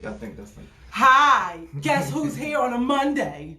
I think that's like Hi, guess who's here on a Monday?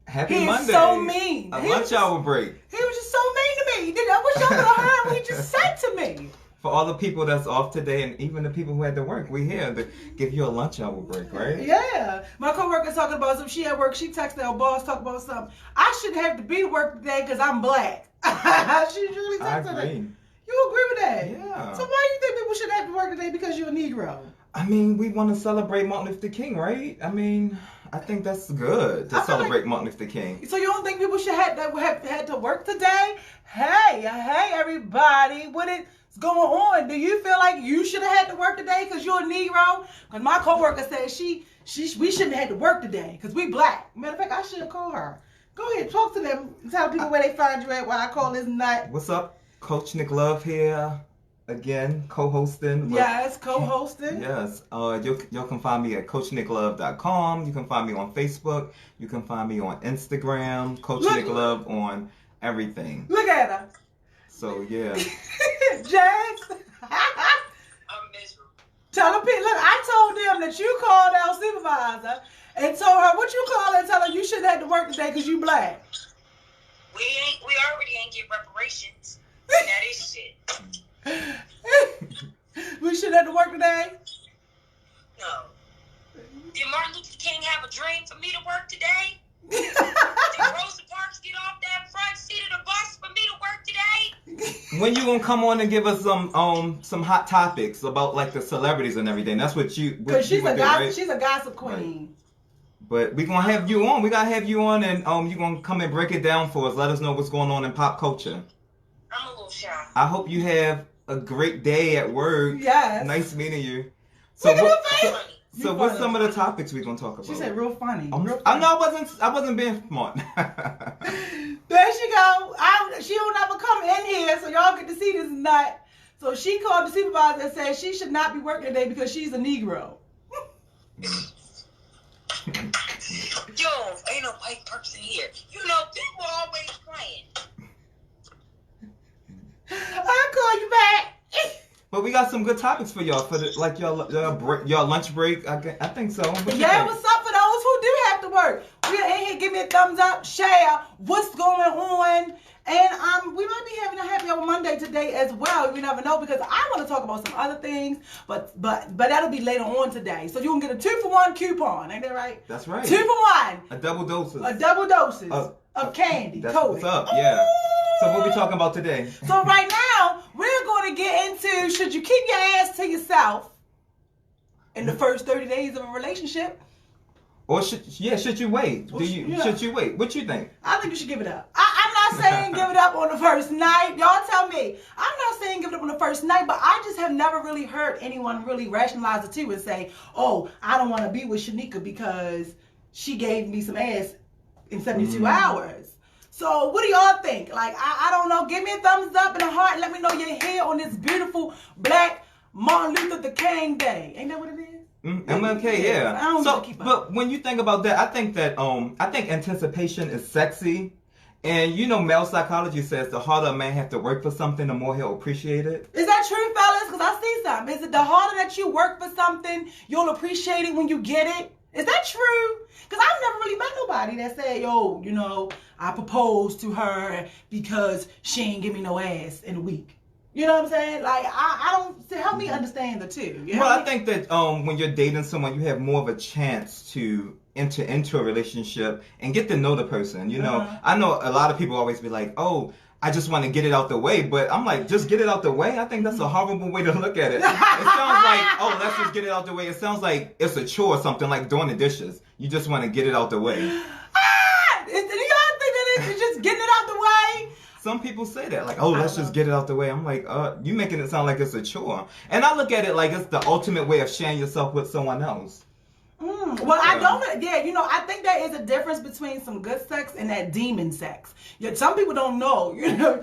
Happy Monday. He's so mean. A lunch hour break. He was just so mean to me. I wish y'all could have heard what he just said to me. For all the people that's off today and even the people who had to work, we here to give you a lunch hour break, right? Yeah. My coworker's talking about something. She at work. She texted her boss talking about something. I shouldn't have to be to work today because I'm black. She really I texted agree. her. You agree with that? Yeah. So why do you think people should have to work today because you're a Negro? I mean, we want to celebrate Martin Luther King, right? I mean, I think that's good to celebrate Martin Luther King. So you don't think people should have to work today? Hey, everybody, what is going on? Do you feel like you should have had to work today because you're a Negro? Because my coworker said we shouldn't have had to work today because we black. Matter of fact, I should call her. Go ahead, talk to them. Tell people where they find you at. While I call this nut. What's up, Coach Nick Love here again, co-hosting. Yes, co-hosting. Yes, you can find me at CoachNickLove.com. You can find me on Facebook. You can find me on Instagram. Coach Nick Love on everything. Look at her. So yeah. Jax. I'm miserable. Tell them, look, I told them that you called our supervisor and told her what you call her and tell her you shouldn't have to work today because you black. We already ain't get reparations. That is shit. We shouldn't have to work today? No. Did Martin Luther King have a dream for me to work today? Did Rosa Parks get off that front seat of the bus for me to work today? When you gonna come on and give us some hot topics about like the celebrities and everything? That's what you. Because she's right? she's a gossip queen. But we gonna have you on. We gotta have you on, and you gonna come and break it down for us. Let us know what's going on in pop culture. I'm a little shy. I hope you have a great day at work. Yes. Nice meeting you. Look at her face. So what's some of the topics we gonna talk about? She said real funny. I know I wasn't being smart. There she go. She don't ever come in here, so y'all get to see this nut. So she called the supervisor and said she should not be working today because she's a Negro. Yo, ain't no white person here. You know, people always playing. I'll call you back. But we got some good topics for y'all for your lunch break. I think so. What's up for those who do have to work? We're in here. Give me a thumbs up, share what's going on, and we might be having a happy hour Monday today as well. You never know because I want to talk about some other things, but that'll be later on today. So you can get a 2-for-1 coupon. Ain't that right? That's right. 2 for 1. A double doses. A double doses of candy. That's Cody. what's up. Yeah. So what we talking about today? So right now we're going to get into should you keep your ass to yourself in the first 30 days of a relationship? Or should you wait? Should you wait? What you think? I think you should give it up. I'm not saying give it up on the first night. Y'all tell me. I'm not saying give it up on the first night, but I just have never really heard anyone really rationalize it too and say, oh, I don't want to be with Shanika because she gave me some ass in 72 hours. So what do y'all think? Like, I don't know. Give me a thumbs up and a heart. Let me know you're here on this beautiful black Martin Luther King Day. Ain't that what it is? MLK, yeah. I don't know. But when you think about that, I think anticipation is sexy. And you know, male psychology says the harder a man has to work for something, the more he'll appreciate it. Is that true, fellas? Because I see something. Is it the harder that you work for something, you'll appreciate it when you get it? Is that true? Because I've never really met nobody that said, yo, you know, I proposed to her because she ain't give me no ass in a week. You know what I'm saying? Like, I don't, help me understand the two. I think that when you're dating someone, you have more of a chance to enter into a relationship and get to know the person. You know, I know a lot of people always be like, oh, I just want to get it out the way. But I'm like, just get it out the way? I think that's a horrible way to look at it. It sounds like, oh, let's just get it out the way. It sounds like it's a chore or something, like doing the dishes. You just want to get it out the way. Do y'all think that it's just getting it out the way? Some people say that, like, oh, let's just get it out the way. I'm like, you making it sound like it's a chore. And I look at it like it's the ultimate way of sharing yourself with someone else. Well, I don't. Yeah, you know, I think there is a difference between some good sex and that demon sex. Yeah, some people don't know. You know,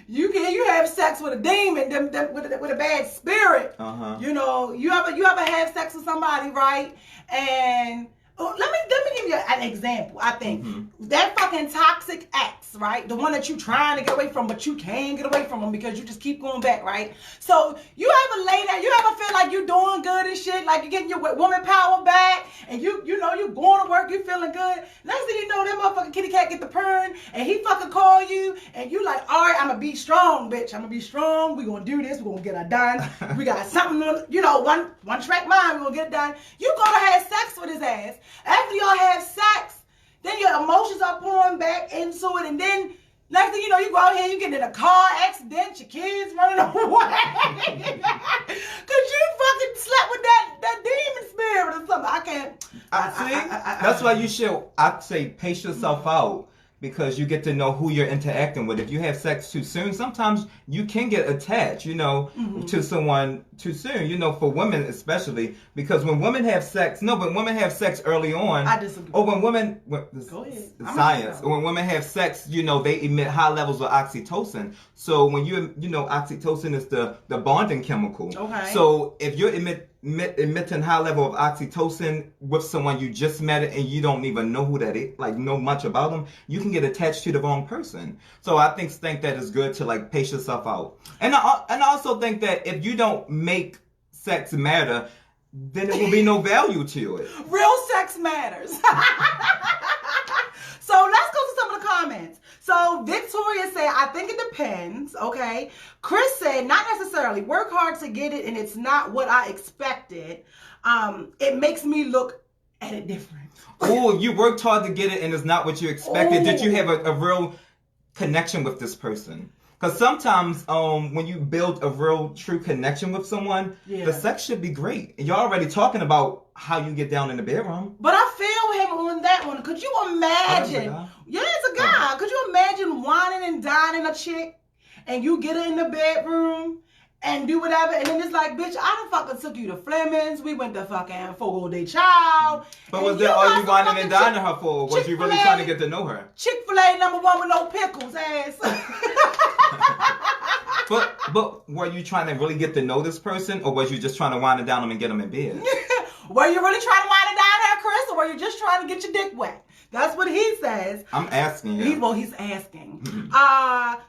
you have sex with a demon, with a bad spirit. You know, you ever have sex with somebody, right? And let me give you an example. I think that fucking toxic ex, right? The one that you trying to get away from, but you can't get away from them because you just keep going back, right? So you ever lay there, you ever feel like you doing good and shit, like you getting your woman power back, and you know you going to work, you feeling good. Next thing you know, that motherfucking kitty cat get the purring, and he fucking call you, and you like, all right, I'm gonna be strong, bitch. I'm gonna be strong. We gonna do this. We gonna get it done. We got something on, one track mind. We gonna get it done. You gonna have sex with his ass. After y'all have sex, then your emotions are pouring back into it, and then next thing you know, you go out here, you get in a car accident, your kids running away. Cause you fucking slept with that demon spirit or something. I can't. That's why you should, I'd say, pace yourself out. Because you get to know who you're interacting with. If you have sex too soon, sometimes you can get attached, to someone too soon. For women especially, because when women have sex, but women have sex early on. I disagree. Or when women, go ahead. Science. When women have sex, they emit high levels of oxytocin. So when oxytocin is the bonding chemical. Okay. So if you're emitting high level of oxytocin with someone you just met and you don't even know who that is, like know much about them, you can get attached to the wrong person. So I think that it's good to like pace yourself out. And I also think that if you don't make sex matter, then there will be no value to it. Real sex matters. So let's go to some of the comments. So Victoria said, I think it depends, okay? Chris said, not necessarily. Work hard to get it and it's not what I expected. It makes me look at it different. Oh, you worked hard to get it and it's not what you expected. Did you have a real connection with this person? Because sometimes when you build a real true connection with someone, the sex should be great. You're already talking about how you get down in the bedroom. But I feel him on that one. Could you imagine? Yeah, it's a guy. Could you imagine whining and dining a chick and you get her in the bedroom and do whatever, and then it's like, bitch, I done fucking took you to Fleming's. We went to fucking Fogo de Chao. But was that all you whining and dining her for? Or was you really trying to get to know her? Chick-fil-A #1 with no pickles, ass. But were you trying to really get to know this person, or was you just trying to wind it down them and get them in bed? Were you really trying to wind it down her, Chris, or were you just trying to get your dick wet? That's what he says. I'm asking you. He's asking.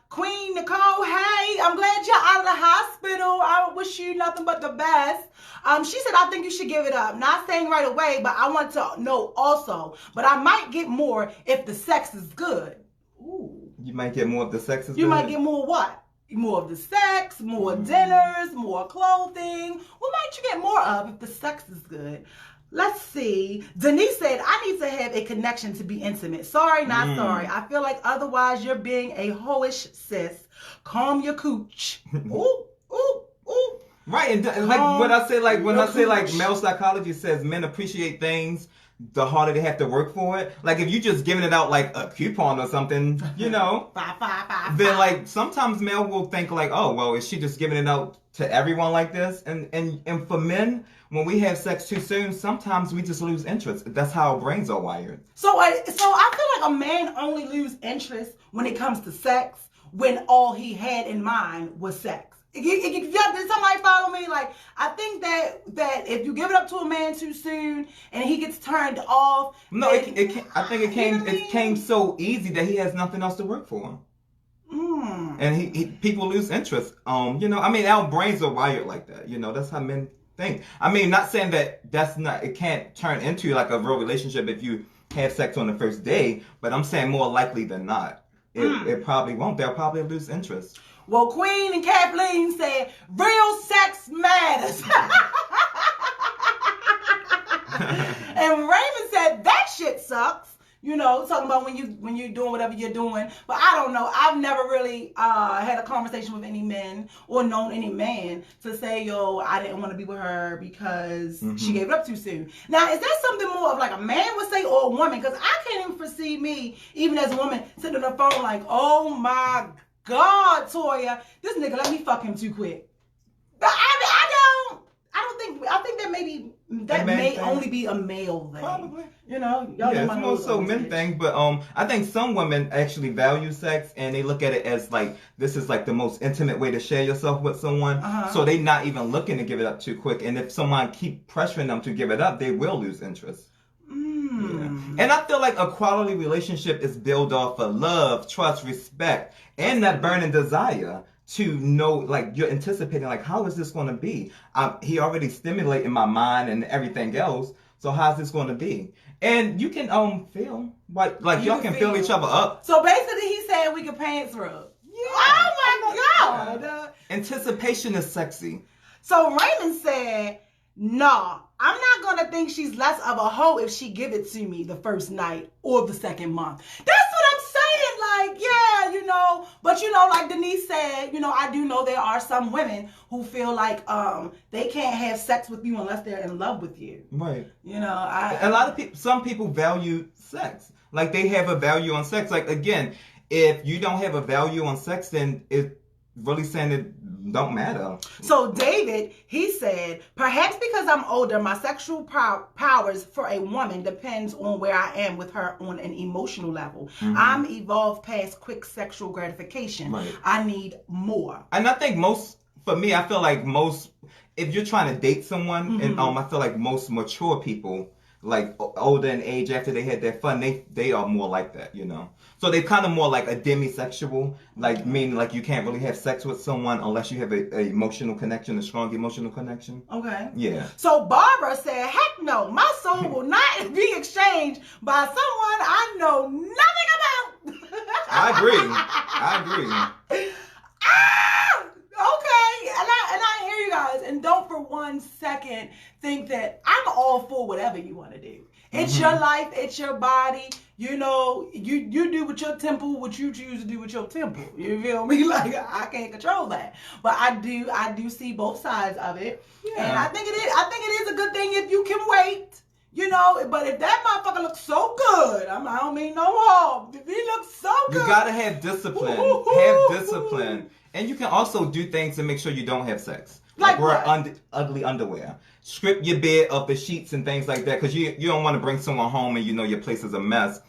Queen Nicole, hey, I'm glad you're out of the hospital. I wish you nothing but the best. She said, I think you should give it up. Not saying right away, but I want to know also. But I might get more if the sex is good. Ooh. You might get more if the sex is good? You might get more what? More of the sex, more dinners, more clothing. What might you get more of if the sex is good? Let's see. Denise said, I need to have a connection to be intimate. Sorry, not sorry. I feel like otherwise you're being a hoish sis. Calm your cooch. Ooh, ooh, ooh. Right, and like when I say male psychology says men appreciate things the harder they have to work for it. Like if you just giving it out like a coupon or something, Five. Then like sometimes male will think like, oh well, is she just giving it out to everyone like this? And for men, when we have sex too soon, sometimes we just lose interest. That's how our brains are wired. So I feel like a man only lose interest when it comes to sex when all he had in mind was sex. Did somebody follow me? Like, I think that if you give it up to a man too soon and he gets turned off. No, I think it came so easy that he has nothing else to work for. And people lose interest. Our brains are wired like that. That's how men think. I mean, not saying that it can't turn into like a real relationship if you have sex on the first day, but I'm saying more likely than not. It probably won't. They'll probably lose interest. Well, Queen and Kathleen said, real sex matters. And Raymond said, that shit sucks. Talking about when you're doing whatever you're doing. But I don't know. I've never really had a conversation with any men or known any man to say, yo, I didn't want to be with her because she gave it up too soon. Now, is that something more of like a man would say or a woman? Because I can't even foresee me, even as a woman, sitting on the phone like, oh my God, Toya, this nigga let me fuck him too quick. But I think that may only be a male thing. Probably. It's more so men thing, but I think some women actually value sex and they look at it as like this is like the most intimate way to share yourself with someone. So they not even looking to give it up too quick. And if someone keep pressuring them to give it up, they will lose interest. And I feel like a quality relationship is built off of love, trust, respect, and that burning desire to know, like, you're anticipating, like, how is this going to be? He already stimulating my mind and everything else. So how's this going to be? And you can feel like y'all can feel each other up. So basically, he said we can pants rub. Yeah. Oh my God. Anticipation is sexy. So Raymond said, "Nah, I'm not gonna think she's less of a hoe if she give it to me the first night or the second month." That's what I'm saying. Like, yeah, but like Denise said, I do know there are some women who feel like they can't have sex with you unless they're in love with you. Right. A lot of people, some people value sex. Like, they have a value on sex. Like, again, if you don't have a value on sex, then it really saying it don't matter. So David, he said, perhaps because I'm older, my sexual powers for a woman depends on where I am with her on an emotional level. I'm evolved past quick sexual gratification. Right. I need more. And I think for me, I feel like if you're trying to date someone, and I feel like most mature people, like older in age, after they had their fun, they are more like that, So they kind of more like a demisexual, like meaning like you can't really have sex with someone unless you have a emotional connection, a strong emotional connection. Okay. Yeah. So Barbara said, heck no, my soul will not be exchanged by someone I know nothing about. I agree. Okay, and I hear you guys, and don't for one second think that I'm all for whatever you want to do. It's your life, it's your body. You do with your temple what you choose to do with your temple. You feel me? Like, I can't control that, but I do see both sides of it, and I think it is a good thing if you can wait. But if that motherfucker looks so good, I don't mean no harm. If he looks so good, you gotta have discipline. Have discipline. And you can also do things to make sure you don't have sex. Like wear ugly underwear. Strip your bed of the sheets and things like that, because you don't want to bring someone home and your place is a mess.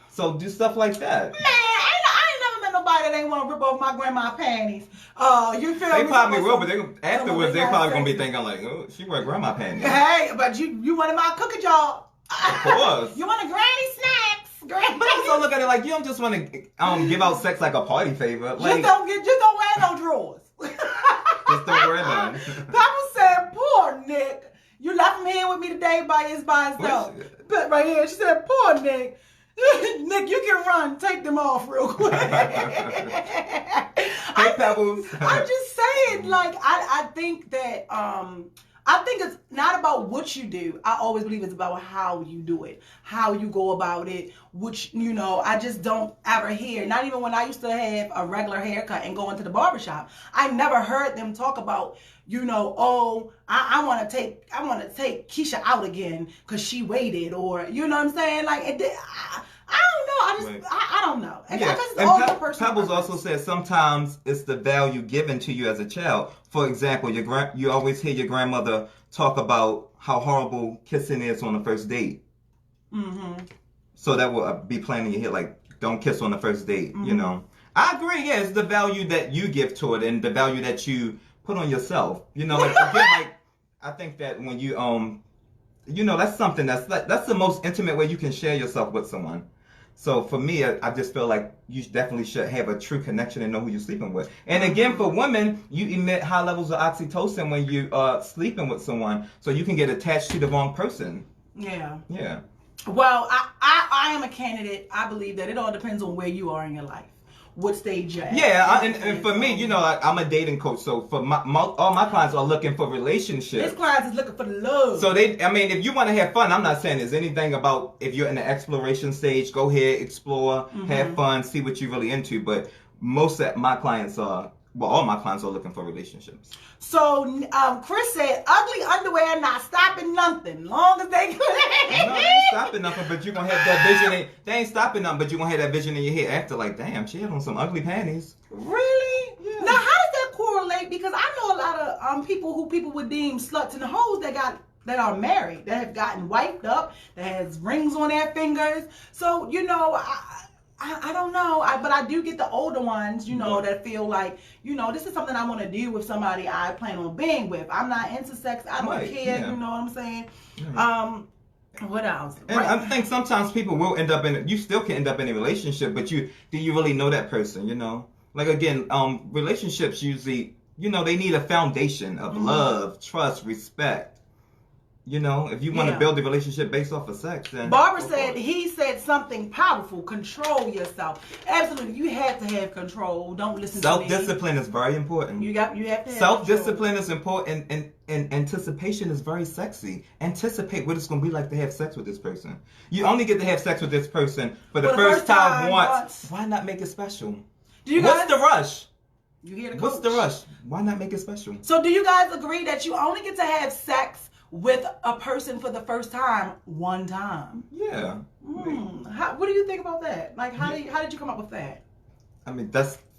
So do stuff like that. Man, I ain't never met nobody that ain't want to rip off my grandma's panties. You feel they me? Probably will, but afterwards they probably gonna be thinking like, oh, she wear grandma panties. Hey, but you wanted my cookie jar. Of course. You want a granny snacks. But also look at it like you don't just want to give out sex like a party favor. Like, just don't wear no drawers. Just don't wear them. Papa said, "Poor Nick, you left him here with me today by himself." But right here, she said, "Poor Nick." Nick, you can run. Take them off real quick. Hey, Pebbles. I'm just saying, like, I think that I think it's not about what you do. I always believe it's about how you do it, how you go about it, which, I just don't ever hear. Not even when I used to have a regular haircut and go into the barbershop, I never heard them talk about, I want to take Keisha out again because she waited, or, you know what I'm saying? Like, I don't know. I don't know. And Pebbles also says sometimes it's the value given to you as a child. For example, you always hear your grandmother talk about how horrible kissing is on the first date. So that will be playing in your head, like, don't kiss on the first date, I agree, it's the value that you give to it and the value that you put on yourself. I think that when you, that's something that's the most intimate way you can share yourself with someone. So for me, I just feel like you definitely should have a true connection and know who you're sleeping with. And again, for women, you emit high levels of oxytocin when you are sleeping with someone, so you can get attached to the wrong person. Yeah. Yeah. Well, I am a candidate. I believe that it all depends on where you are in your life. What stage you're at. Yeah, and for me, I'm a dating coach, so for all my clients are looking for relationships. This client is looking for the love. So if you want to have fun, I'm not saying there's anything about if you're in the exploration stage, go ahead, explore, have fun, see what you're really into. But most of my clients all my clients are looking for relationships. So Chris said, ugly underwear not stopping nothing, long as they clean. No, they ain't stopping nothing, but you're going to have that vision. They ain't stopping nothing, but you're going to have that vision in your head after, like, damn, she had on some ugly panties. Really? Yeah. Now, how does that correlate? Because I know a lot of people would deem sluts and hoes that are married, that have gotten wiped up, that has rings on their fingers. So, I don't know, but I do get the older ones, that feel like, this is something I want to do with somebody I plan on being with. I'm not into sex. I don't care. You know what I'm saying? What else? And I think sometimes people will end up you still can end up in a relationship, but do you really know that person, you know? Like again, relationships usually, you know, they need a foundation of love, trust, respect. You know, if you want to build a relationship based off of sex, then Barbara said he said something powerful. Control yourself. Absolutely, you have to have control. Don't listen to me. Self-discipline is very important. You have to have self-discipline is important, and anticipation is very sexy. Anticipate what it's going to be like to have sex with this person. You only get to have sex with this person for the first time once. Why not make it special? What's the rush? You hear the coach? What's the rush? Why not make it special? So do you guys agree that you only get to have sex with a person for the first time one time? Yeah. What do you think about that? Like, how did you come up with that? I mean,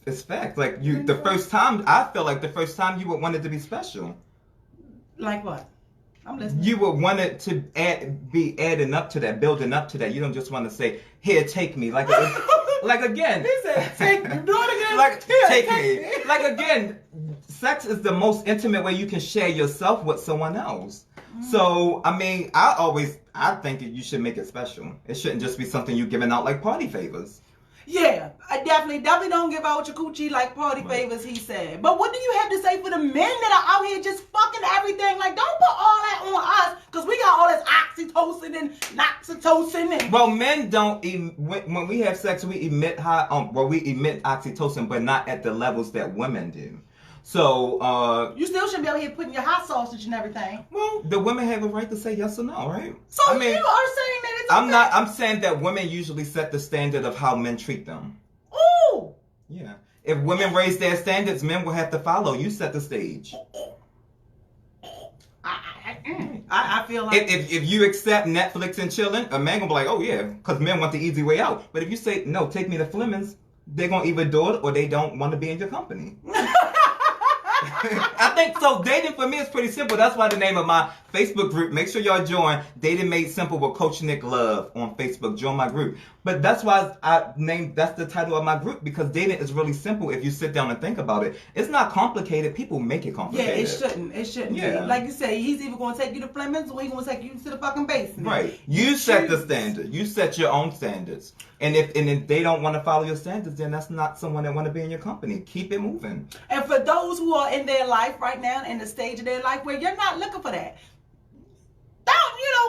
it's fact. Like the first time, I feel like the first time you would want it to be special. Like what? I'm listening. You would want it to be adding up to that, building up to that. You don't just want to say, "Here, take me." Like again. He said, "Take me." Do it again. Like, take me. Like again, sex is the most intimate way you can share yourself with someone else. So, I mean, I think you should make it special. It shouldn't just be something you're giving out like party favors. Yeah, I definitely don't give out your coochie like party favors, he said. But what do you have to say for the men that are out here just fucking everything? Like, don't put all that on us, because we got all this oxytocin and noxytocin and... Well, men don't, when we have sex, we emit we emit oxytocin, but not at the levels that women do. So, you still shouldn't be out here putting your hot sausage and everything. Well, the women have a right to say yes or no, right? So I mean, you are saying that it's okay. I'm saying that women usually set the standard of how men treat them. Ooh! Yeah. If women raise their standards, men will have to follow. You set the stage. I feel like... If you accept Netflix and chilling, a man gonna be like, oh yeah, because men want the easy way out. But if you say, no, take me to Fleming's, they're gonna either do it or they don't want to be in your company. I think so. Dating for me is pretty simple. That's why the name of my Facebook group. Make sure y'all join Dating Made Simple with Coach Nick Love on Facebook. Join my group. But that's why that's the title of my group, because dating is really simple if you sit down and think about it. It's not complicated. People make it complicated. Yeah, it shouldn't be. Like you say, he's either going to take you to Fleming's or he's going to take you to the fucking basement. Right. You set the standard. You set your own standards. And if they don't want to follow your standards, then that's not someone that want to be in your company. Keep it moving. And for those who are in their life right now, in the stage of their life where you're not looking for that,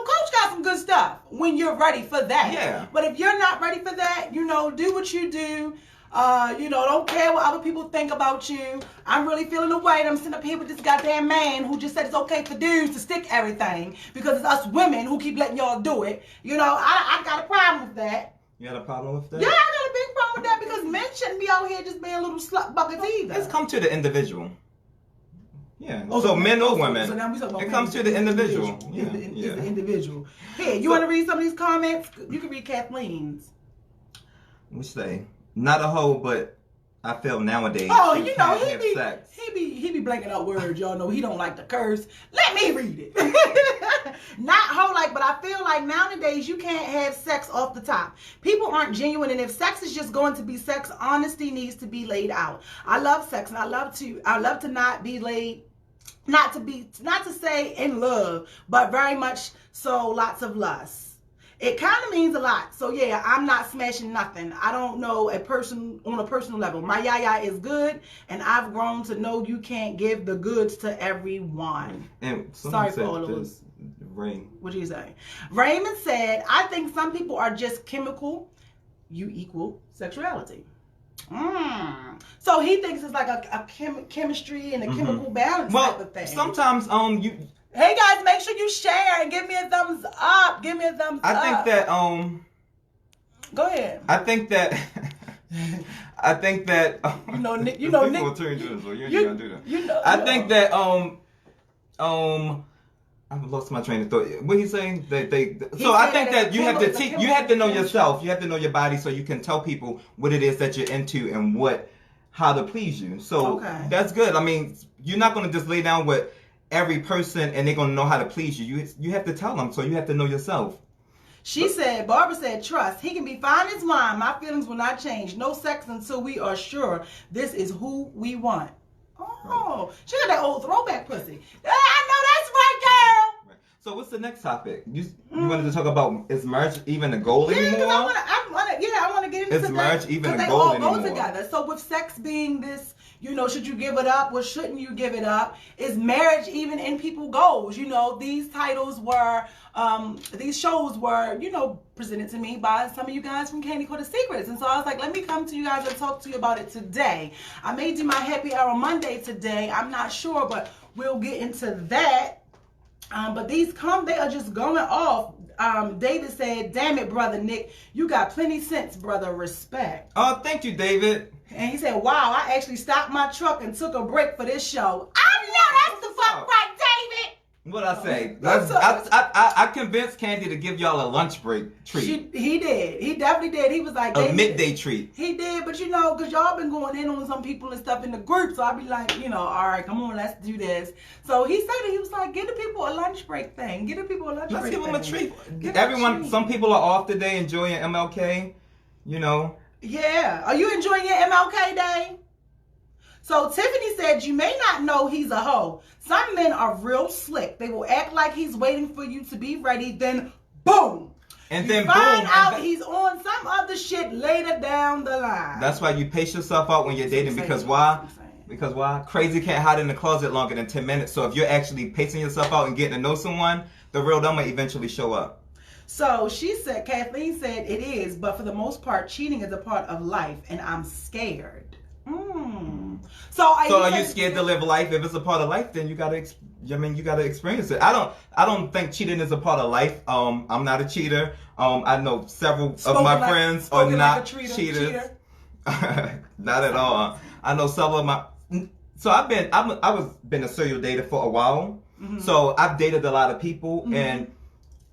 Coach got some good stuff when you're ready for that. Yeah. But if you're not ready for that, do what you do. Don't care what other people think about you. I'm really feeling the weight. I'm sitting up here with this goddamn man who just said it's okay for dudes to stick everything because it's us women who keep letting y'all do it. I got a problem with that. You had a problem with that? Yeah, I got a big problem with that because men shouldn't be out here just being little slut buckets either. It's come to the individual. Yeah. So men or women. So now we talking about it comes to the individual. Yeah. It's the individual. Hey, you want to read some of these comments? You can read Kathleen's. We say not a hoe, but I feel nowadays. Oh, he be blanking out words. Y'all know he don't like to curse. Let me read it. Not hoe like, but I feel like nowadays you can't have sex off the top. People aren't genuine, and if sex is just going to be sex, honesty needs to be laid out. I love sex, and I love to not be laid. Not to say in love, but very much so lots of lust. It kind of means a lot. So yeah, I'm not smashing nothing. I don't know a person on a personal level. My yaya is good, and I've grown to know you can't give the goods to everyone. And sorry for all of those. What did you say? Raymond said, I think some people are just chemical. You equal sexuality. So he thinks it's like a chemistry and a chemical balance type of thing. Sometimes Hey guys, make sure you share and give me a thumbs up. Give me a thumbs up. I think that Go ahead. I think that Nick. Nick will turn to this, so you ain't gonna do that. I think that I've lost my train of thought. What he's saying? I think that you have to you have to know yourself. You have to know your body so you can tell people what it is that you're into and how to please you. So that's good. I mean, you're not going to just lay down with every person and they're going to know how to please you. You have to tell them. So you have to know yourself. Barbara said, trust. He can be fine as wine. My feelings will not change. No sex until we are sure this is who we want. Oh, she got that old throwback pussy. I know that's right, girl. So what's the next topic? You wanted to talk about, is marriage even a goal Yeah, anymore? because I want to get into Is marriage even a they goal all anymore? go together. So with sex being this, should you give it up or shouldn't you give it up? Is marriage even in people's goals? These titles were, these shows were, presented to me by some of you guys from Candy Quarter Secrets. And so I was like, let me come to you guys and talk to you about it today. I may do my Happy Hour Monday today. I'm not sure, but we'll get into that. But they are just going off. David said, damn it, brother Nick, you got plenty sense, brother, respect. Oh, thank you, David. And he said, wow, I actually stopped my truck and took a break for this show. I know that's the fuck right, David. What'd I say? What's up? I convinced Candy to give y'all a lunch break treat. He did. He definitely did. He was like, A midday treat. He did, but because y'all been going in on some people and stuff in the group, so I'd be like, all right, come on, let's do this. So he said that he was like, give the people a lunch break thing. Give the people a lunch break thing. Let's give them a treat. Everyone, some people are off today enjoying MLK, Yeah. Are you enjoying your MLK Day? So Tiffany said, you may not know he's a hoe. Some men are real slick. They will act like he's waiting for you to be ready, then boom. And then Find boom. out he's on some other shit later down the line. That's why you pace yourself out when you're dating. Because why? Because why? Crazy can't hide in the closet longer than 10 minutes. So if you're actually pacing yourself out and getting to know someone, the real them will eventually show up. So Kathleen said it is, but for the most part, cheating is a part of life, and I'm scared. So are you scared to live life? If it's a part of life, then you gotta experience it. I don't think cheating is a part of life. I'm not a cheater. I know several of my friends are not cheaters. Not at all. I know several of my. So I was been a serial dater for a while. Mm-hmm. So I've dated a lot of people, mm-hmm. and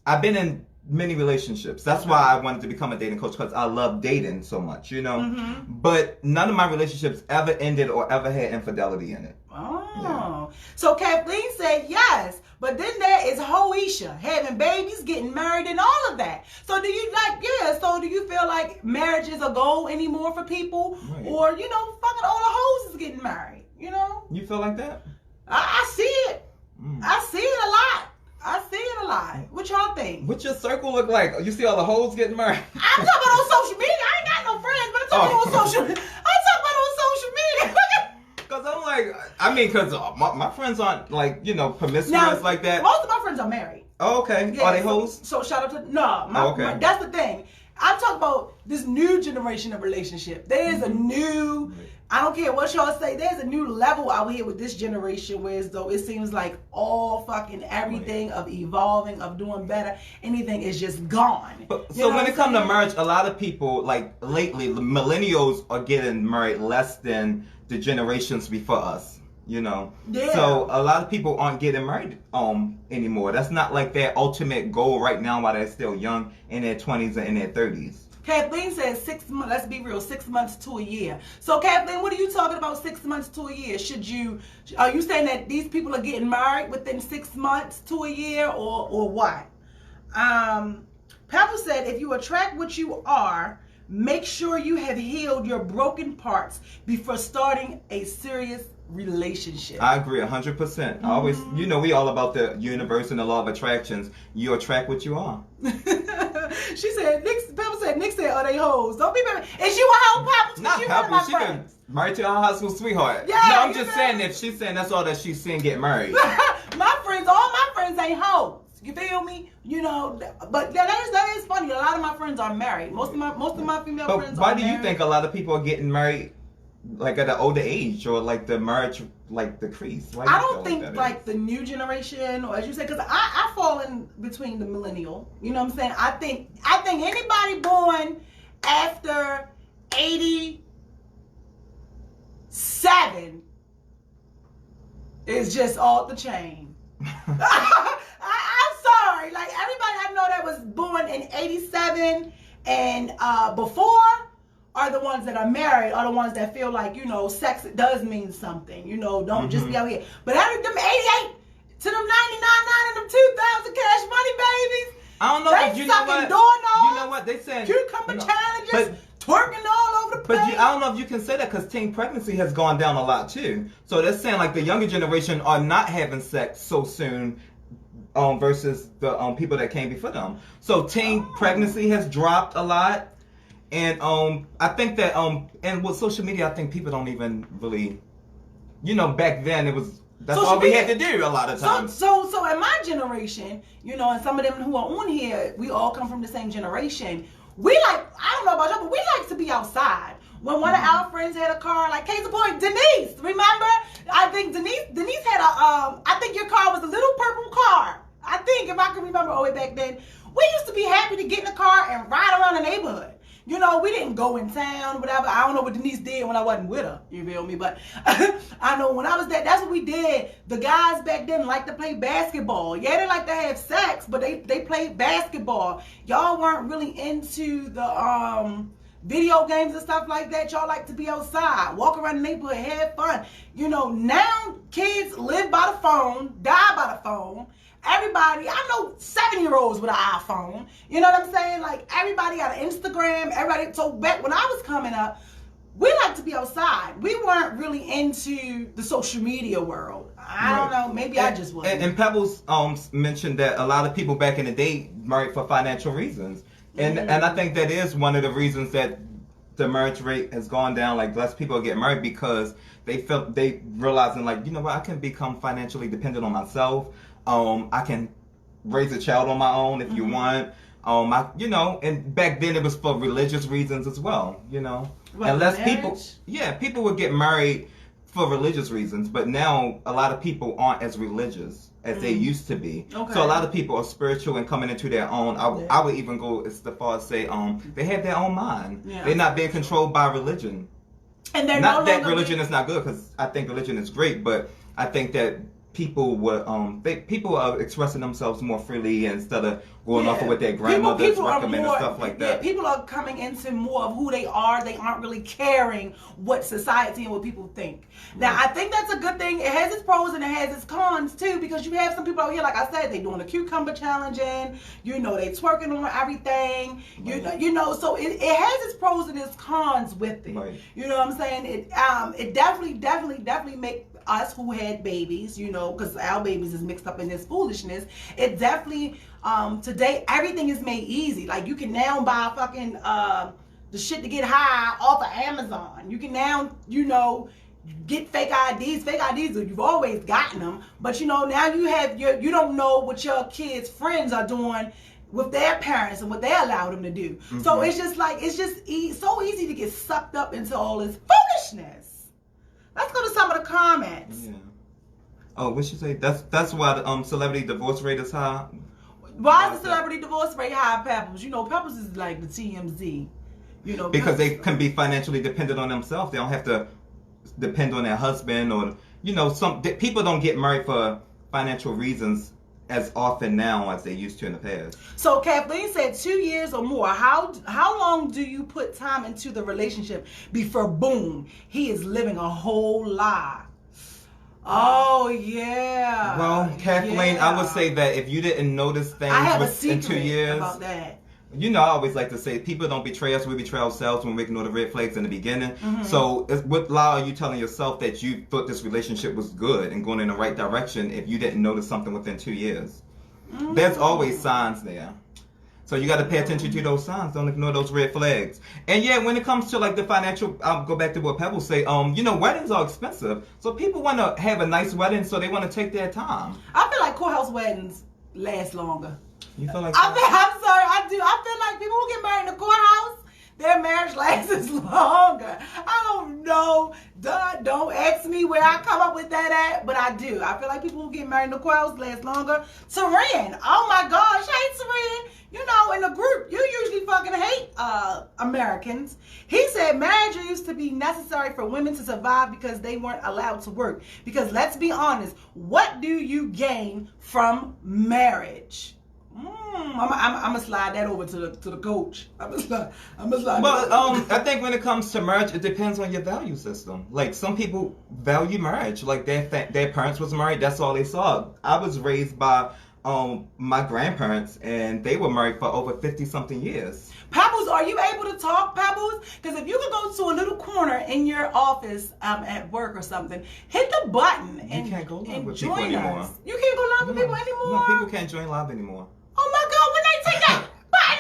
I've been in many relationships. That's why I wanted to become a dating coach, because I love dating so much, Mm-hmm. But none of my relationships ever ended or ever had infidelity in it. Oh. Yeah. So Kathleen said yes, but then there is Hoisha, having babies, getting married, and all of that. So do you feel like marriage is a goal anymore for people? Right. Or, fucking all the hoes is getting married, You feel like that? I see it. I see it a lot. What y'all think? What your circle look like? You see all the hoes getting married? I'm talking about on social media. I ain't got no friends, but I'm talking about on social media. Because I'm like, because my friends aren't promiscuous like that. Most of my friends are married. Oh, okay. Yeah, are they hoes? So shout out to, that's the thing. I'm talking about this new generation of relationship. There is a new, I don't care what y'all say, there's a new level out here with this generation, where as though it seems like all fucking everything of evolving, of doing better, anything is just gone. So when it comes to marriage, a lot of people, like lately, the millennials are getting married less than the generations before us. Yeah. So a lot of people aren't getting married anymore. That's not like their ultimate goal right now while they're still young, in their 20s and in their 30s. Kathleen says 6 months, let's be real, 6 months to a year. So Kathleen, what are you talking about 6 months to a year? Are you saying that these people are getting married within 6 months to a year, or what? Pebble said, if you attract what you are, make sure you have healed your broken parts before starting a serious relationship. I agree 100%. I always, we all about the universe and the law of attractions. You attract what you are. She said, Nick said, are they hoes? Don't be married. Is you a hoe, Papa? Not Papa. She been married to her high school sweetheart. Yeah, no, I'm just saying, if she's saying that's all that she's seeing get married. all my friends ain't hoes. You feel me? But that is funny. A lot of my friends are married. Most of my female friends are married. Why do you think a lot of people are getting married like at an older age, or like the marriage decrease? I don't think like the new generation, or as you say, because I fall in between the millennial. You know what I'm saying? I think anybody born after 87 is just off the chain. I'm sorry, like everybody I know that was born in 87 and before are the ones that are married, are the ones that feel like, sex does mean something. Don't just be out here. But them 88 to them 99 and them 2000 cash money babies, I don't know, they sucking doorknobs. You know what? They saying cucumber challenges, twerking all over the place. But I don't know if you can say that, because teen pregnancy has gone down a lot too. So they're saying like the younger generation are not having sex so soon versus the people that came before them. So teen pregnancy has dropped a lot. And I think that and with social media, I think people don't even really, back then that's Social all we media- had to do a lot of times. So in my generation, and some of them who are on here, we all come from the same generation. I don't know about y'all, but we like to be outside. When one of our friends had a car, like case in point, Denise, remember? I think Denise had I think your car was a little purple car. I think, if I can remember all the way back then, we used to be happy to get in the car and ride around the neighborhood. We didn't go in town, whatever. I don't know what Denise did when I wasn't with her. You feel me? But I know when I was there, that's what we did. The guys back then liked to play basketball. Yeah, they like to have sex, but they played basketball. Y'all weren't really into the video games and stuff like that. Y'all like to be outside, walk around the neighborhood, have fun. Now kids live by the phone, die by the phone. Everybody, I know 7-year-olds with an iPhone. You know what I'm saying? Like, everybody got an Instagram. So back when I was coming up, we like to be outside. We weren't really into the social media world. I don't know. Maybe I just wasn't. And Pebbles mentioned that a lot of people back in the day married for financial reasons. And I think that is one of the reasons that the marriage rate has gone down. Like, less people get married because they realizing, like, I can become financially dependent on myself. I can raise a child on my own if you want. And back then it was for religious reasons as well, What, and less marriage? people would get married for religious reasons, but now a lot of people aren't as religious as they used to be. Okay. So a lot of people are spiritual and coming into their own. I would even go as far as say, they have their own mind. Yeah. They're not being controlled by religion. And they're Not no that longer religion is not good, because I think religion is great, but I think that people were people are expressing themselves more freely instead of going off of what their grandmothers recommend and stuff like that. Yeah, people are coming into more of who they are. They aren't really caring what society and what people think. Now, I think that's a good thing. It has its pros and it has its cons too, because you have some people out here, like I said, they doing the cucumber challenging. They twerking on everything. So it has its pros and its cons with it. Right. You know what I'm saying? It definitely make us who had babies, because our babies is mixed up in this foolishness. It definitely, today, everything is made easy. Like, you can now buy fucking, the shit to get high off of Amazon. You can now, get fake IDs. Fake IDs, you've always gotten them. But, now you don't know what your kids' friends are doing with their parents and what they allow them to do. Mm-hmm. So it's just so easy to get sucked up into all this foolishness. Let's go to some of the comments. Yeah. Oh, what she say? That's why the celebrity divorce rate is high. Why is the celebrity divorce rate high, Pebbles? Pebbles is like the TMZ. Because they can be financially dependent on themselves. They don't have to depend on their husband or some people don't get married for financial reasons as often now as they used to in the past. So Kathleen said 2 years or more. How long do you put time into the relationship before boom, he is living a whole lie? Oh yeah. Well, Kathleen, I would say that if you didn't notice things I have a in 2 secret years about that. I always like to say people don't betray us, we betray ourselves when we ignore the red flags in the beginning. Mm-hmm. So what lie are you telling yourself that you thought this relationship was good and going in the right direction if you didn't notice something within 2 years? Mm-hmm. There's always signs there. So you got to pay attention to those signs. Don't ignore those red flags. And yeah, when it comes to like the financial, I'll go back to what Pebbles say. Weddings are expensive. So people want to have a nice wedding, so they want to take their time. I feel like courthouse weddings last longer. You feel like I'm sorry, I do. I feel like people who get married in the courthouse, their marriage lasts longer. I don't know. Don't ask me where I come up with that at, but I do. I feel like people who get married in the courthouse last longer. Taran, oh my gosh, hey Taran. In the group, you usually fucking hate Americans. He said marriage used to be necessary for women to survive because they weren't allowed to work. Because let's be honest, what do you gain from marriage? I'm gonna slide that over to the coach. I'm gonna slide. Well, I think when it comes to marriage, it depends on your value system. Like some people value marriage, like their parents was married, that's all they saw. I was raised by my grandparents, and they were married for over 50-something years. Pebbles, are you able to talk, Pebbles? Because if you could go to a little corner in your office at work or something, hit the button and, can't go live and with people join anymore. us. You can't go live with people anymore? No, people can't join live anymore. Oh my God, when they take that button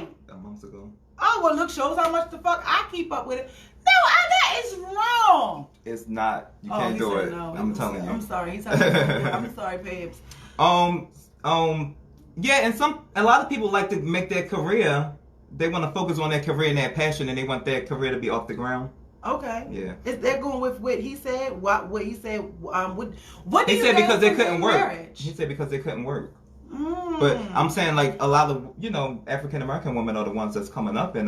away? A month ago. Oh, well, look, shows how much the fuck I keep up with it. No, that is wrong. It's not. You Oh, can't he do said it. no. I'm telling you. I'm sorry. He's telling me. I'm sorry, babes. Yeah, and a lot of people like to make their career. They want to focus on their career and their passion, and they want their career to be off the ground. Okay. Yeah. They're going with what he said. What he said. What do He you said gain because they from couldn't work. marriage? He said because they couldn't work. Mm. But I'm saying like a lot of African American women are the ones that's coming up in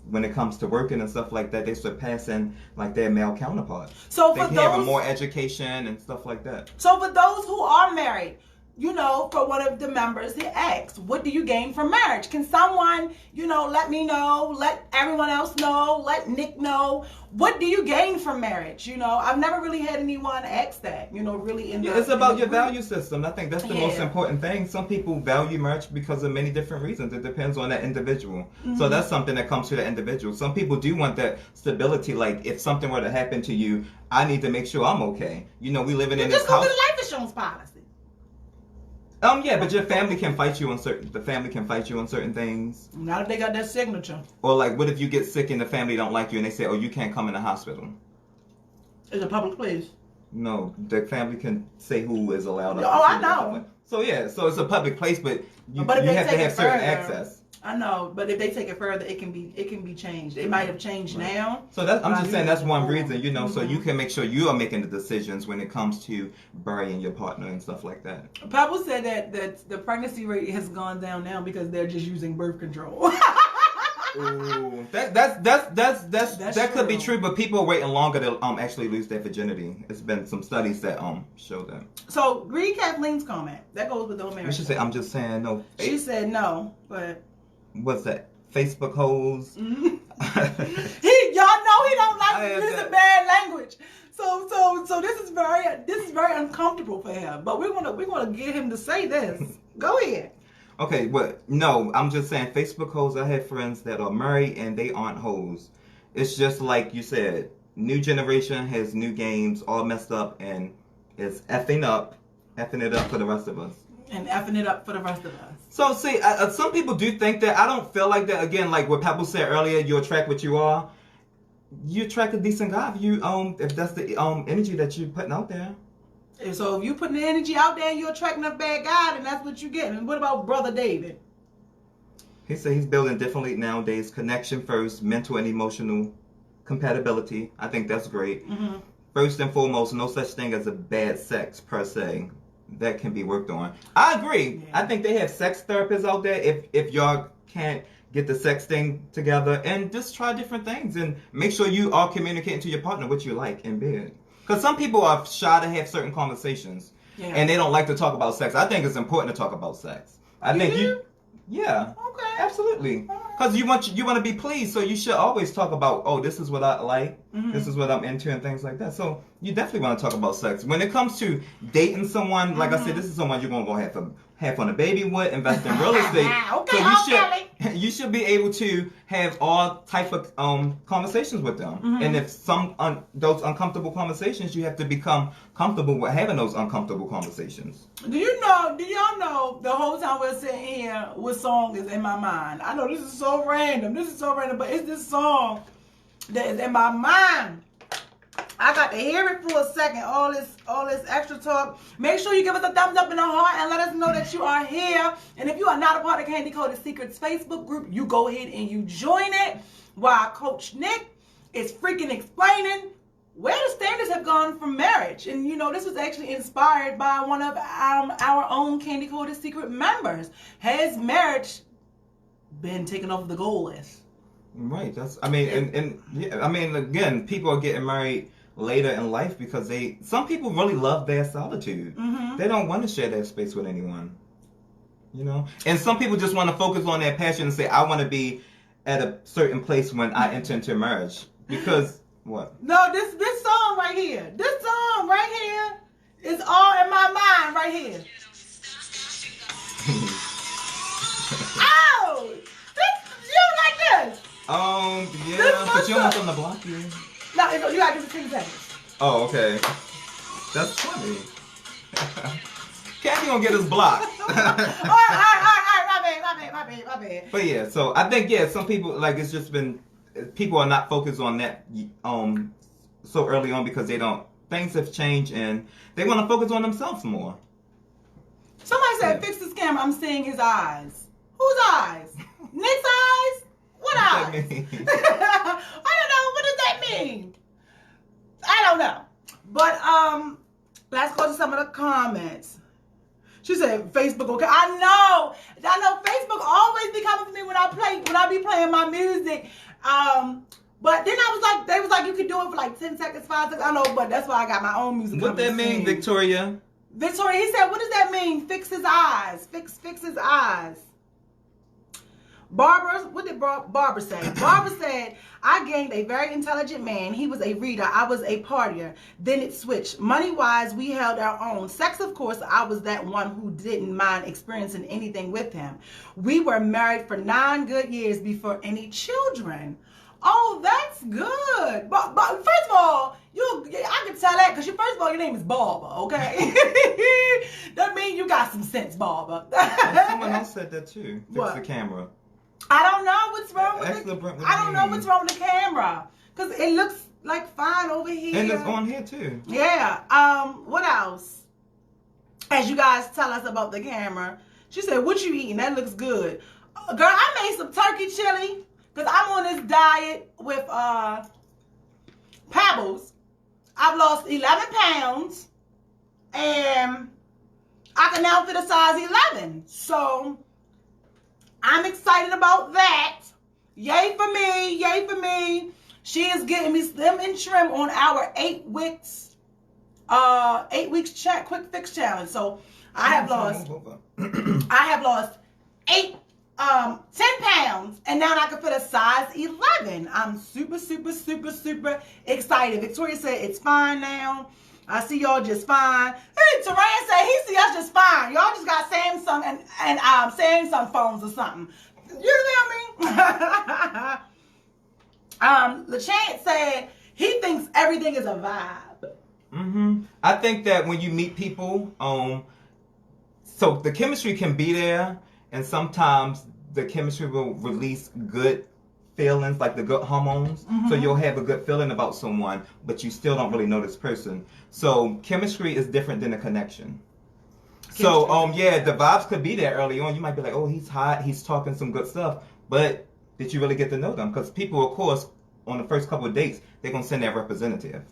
when it comes to working and stuff like that. They're surpassing like their male counterparts. So They for can have those, more education and stuff like that. so for those who are married, for one of the members, he asked, what do you gain from marriage? Can someone, let me know, let everyone else know, let Nick know, what do you gain from marriage? I've never really had anyone ask that, really in the... It's about your value system. I think that's the most Yeah. important thing. Some people value marriage because of many different reasons. It depends on that individual. Mm-hmm. So that's something that comes to the individual. Some people do want that stability. Like if something were to happen to you, I need to make sure I'm okay. We living in Just this go house. to the life insurance policy. Yeah, but your family can fight you on certain things. Not if they got that signature. Or like, what if you get sick and the family don't like you and they say, oh, you can't come in the hospital? It's a public place. No, the family can say who is allowed. Oh, I know. So yeah, so it's a public place, but you But if they have to take have it certain further- access. I know, but if they take it further, it can be changed. It might have changed Right. now. So I'm just saying that's one Right. reason, so Mhm. you can make sure you are making the decisions when it comes to burying your partner and stuff like that. Pablo said that the pregnancy rate has gone down now because they're just using birth control. Ooh, that could be true. true, but people are waiting longer to actually lose their virginity. It's been some studies that show that. So read Kathleen's comment. That goes with the whole We marriage. should say I'm just saying no. She said no, but What's that? Facebook hoes. y'all know he don't I like have using that. bad language. So this is very uncomfortable for him. But we're gonna get him to say this. Go ahead. Okay, but no, I'm just saying Facebook hoes. I have friends that are married and they aren't hoes. It's just like you said, new generation has new games all messed up and it's effing it up for the rest of us. And effing it up for the rest of us. So see, some people do think that. I don't feel like that. Again, like what Pablo said earlier, you attract what you are. You attract a decent guy if that's the energy that you're putting out there. And so if you putting the energy out there and you're attracting a bad guy, then that's what you get. And what about Brother David? He said he's building differently nowadays. Connection first, mental and emotional compatibility. I think that's great. Mm-hmm. First and foremost, no such thing as a bad sex per se. That can be worked on. I agree. Yeah. I think they have sex therapists out there. If y'all can't get the sex thing together, and just try different things and make sure you are communicating to your partner what you like in bed. Because some people are shy to have certain conversations, Yeah. and they don't like to talk about sex. I think it's important to talk about sex. I think do? yeah, Okay. absolutely. Because you want to be pleased, so you should always talk about, oh, this is what I like, Mhm. this is what I'm into, and things like that. So you definitely want to talk about sex. When it comes to dating someone, like I said, this is someone you're gonna go have on a baby with, invest in real estate. Okay, so you should be able to have all type of conversations with them. Mhm. And if those uncomfortable conversations, you have to become comfortable with having those uncomfortable conversations. Do y'all know the whole time we're sitting here, what song is in my mind? I know this is so random, but it's this song that is in my mind. I got to hear it for a second, all this extra talk. Make sure you give us a thumbs up and a heart and let us know that you are here. And if you are not a part of Candy Coded Secrets Facebook group, you go ahead and you join it while Coach Nick is freaking explaining where the standards have gone from marriage. And this was actually inspired by one of our own Candy Coded Secret members. Has marriage been taken off the goal list? Right. Again, people are getting married later in life because some people really love their solitude. Mm-hmm. They don't want to share that space with anyone. And some people just want to focus on their passion and say, I want to be at a certain place when I enter into marriage. Because what? No, this song right here is all in my mind right here. But you don't want them to block you. No, you gotta give it 10 seconds. Oh, okay. That's funny. Kathy gonna get us blocked. All right, my bad. But yeah, so I think some people like it's just been people are not focused on that so early on because things have changed and they want to focus on themselves more. Somebody said, fix this camera. I'm seeing his eyes. Whose eyes? Nick's eyes? What eyes? What does that mean? I don't know. What does that mean? I don't know. But let's go to some of the comments. She said, Facebook, okay. I know. Facebook always be coming for me when I be playing my music. But then they was like, you could do it for like 10 seconds, 5 seconds. I know, but that's why I got my own music. What that mean, Victoria? Victoria, he said, what does that mean? Fix his eyes. Fix his eyes. Barbara, what did Barbara say? Barbara said, I gained a very intelligent man. He was a reader. I was a partier. Then it switched. Money-wise, we held our own. Sex, of course, I was that one who didn't mind experiencing anything with him. We were married for 9 good years before any children. Oh, that's good. But first of all, I can tell that because first of all, your name is Barbara, okay? That means you got some sense, Barbara. Someone else said that too. Fix the camera. I don't know what's wrong with it. I don't know what's wrong with the camera because it looks like fine over here. And it's on here too. Yeah. What else? As you guys tell us about the camera, she said, "What you eating? That looks good, girl." I made some turkey chili because I'm on this diet with Pebbles. I've lost 11 pounds, and I can now fit a size 11. So I'm excited about that. Yay for me. Yay for me. She is getting me slim and trim on our 8 weeks quick fix challenge. So I have lost 10 pounds and now I can fit a size 11. I'm super, super, super, super excited. Victoria said it's fine now. I see y'all just fine. Hey, Teran said he see us just fine. Y'all just got Samsung and Samsung phones or something. You feel me? LaChance said he thinks everything is a vibe. Mm-hmm. I think that when you meet people, so the chemistry can be there, and sometimes the chemistry will release good feelings, like the good hormones. Mm-hmm. So you'll have a good feeling about someone, but you still don't really know this person. So chemistry is different than a connection. So the vibes could be there early on. You might be like, oh, he's hot, he's talking some good stuff, but did you really get to know them? Because people, of course, on the first couple of dates, they're gonna send their representative.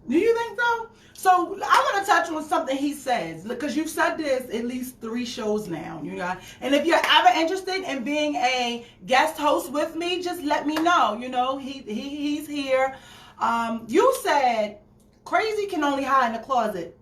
Do you think so? So I want to touch on something he says, because you've said this at least 3 shows now, you know. And if you're ever interested in being a guest host with me, just let me know. You know, he's here. You said crazy can only hide in the closet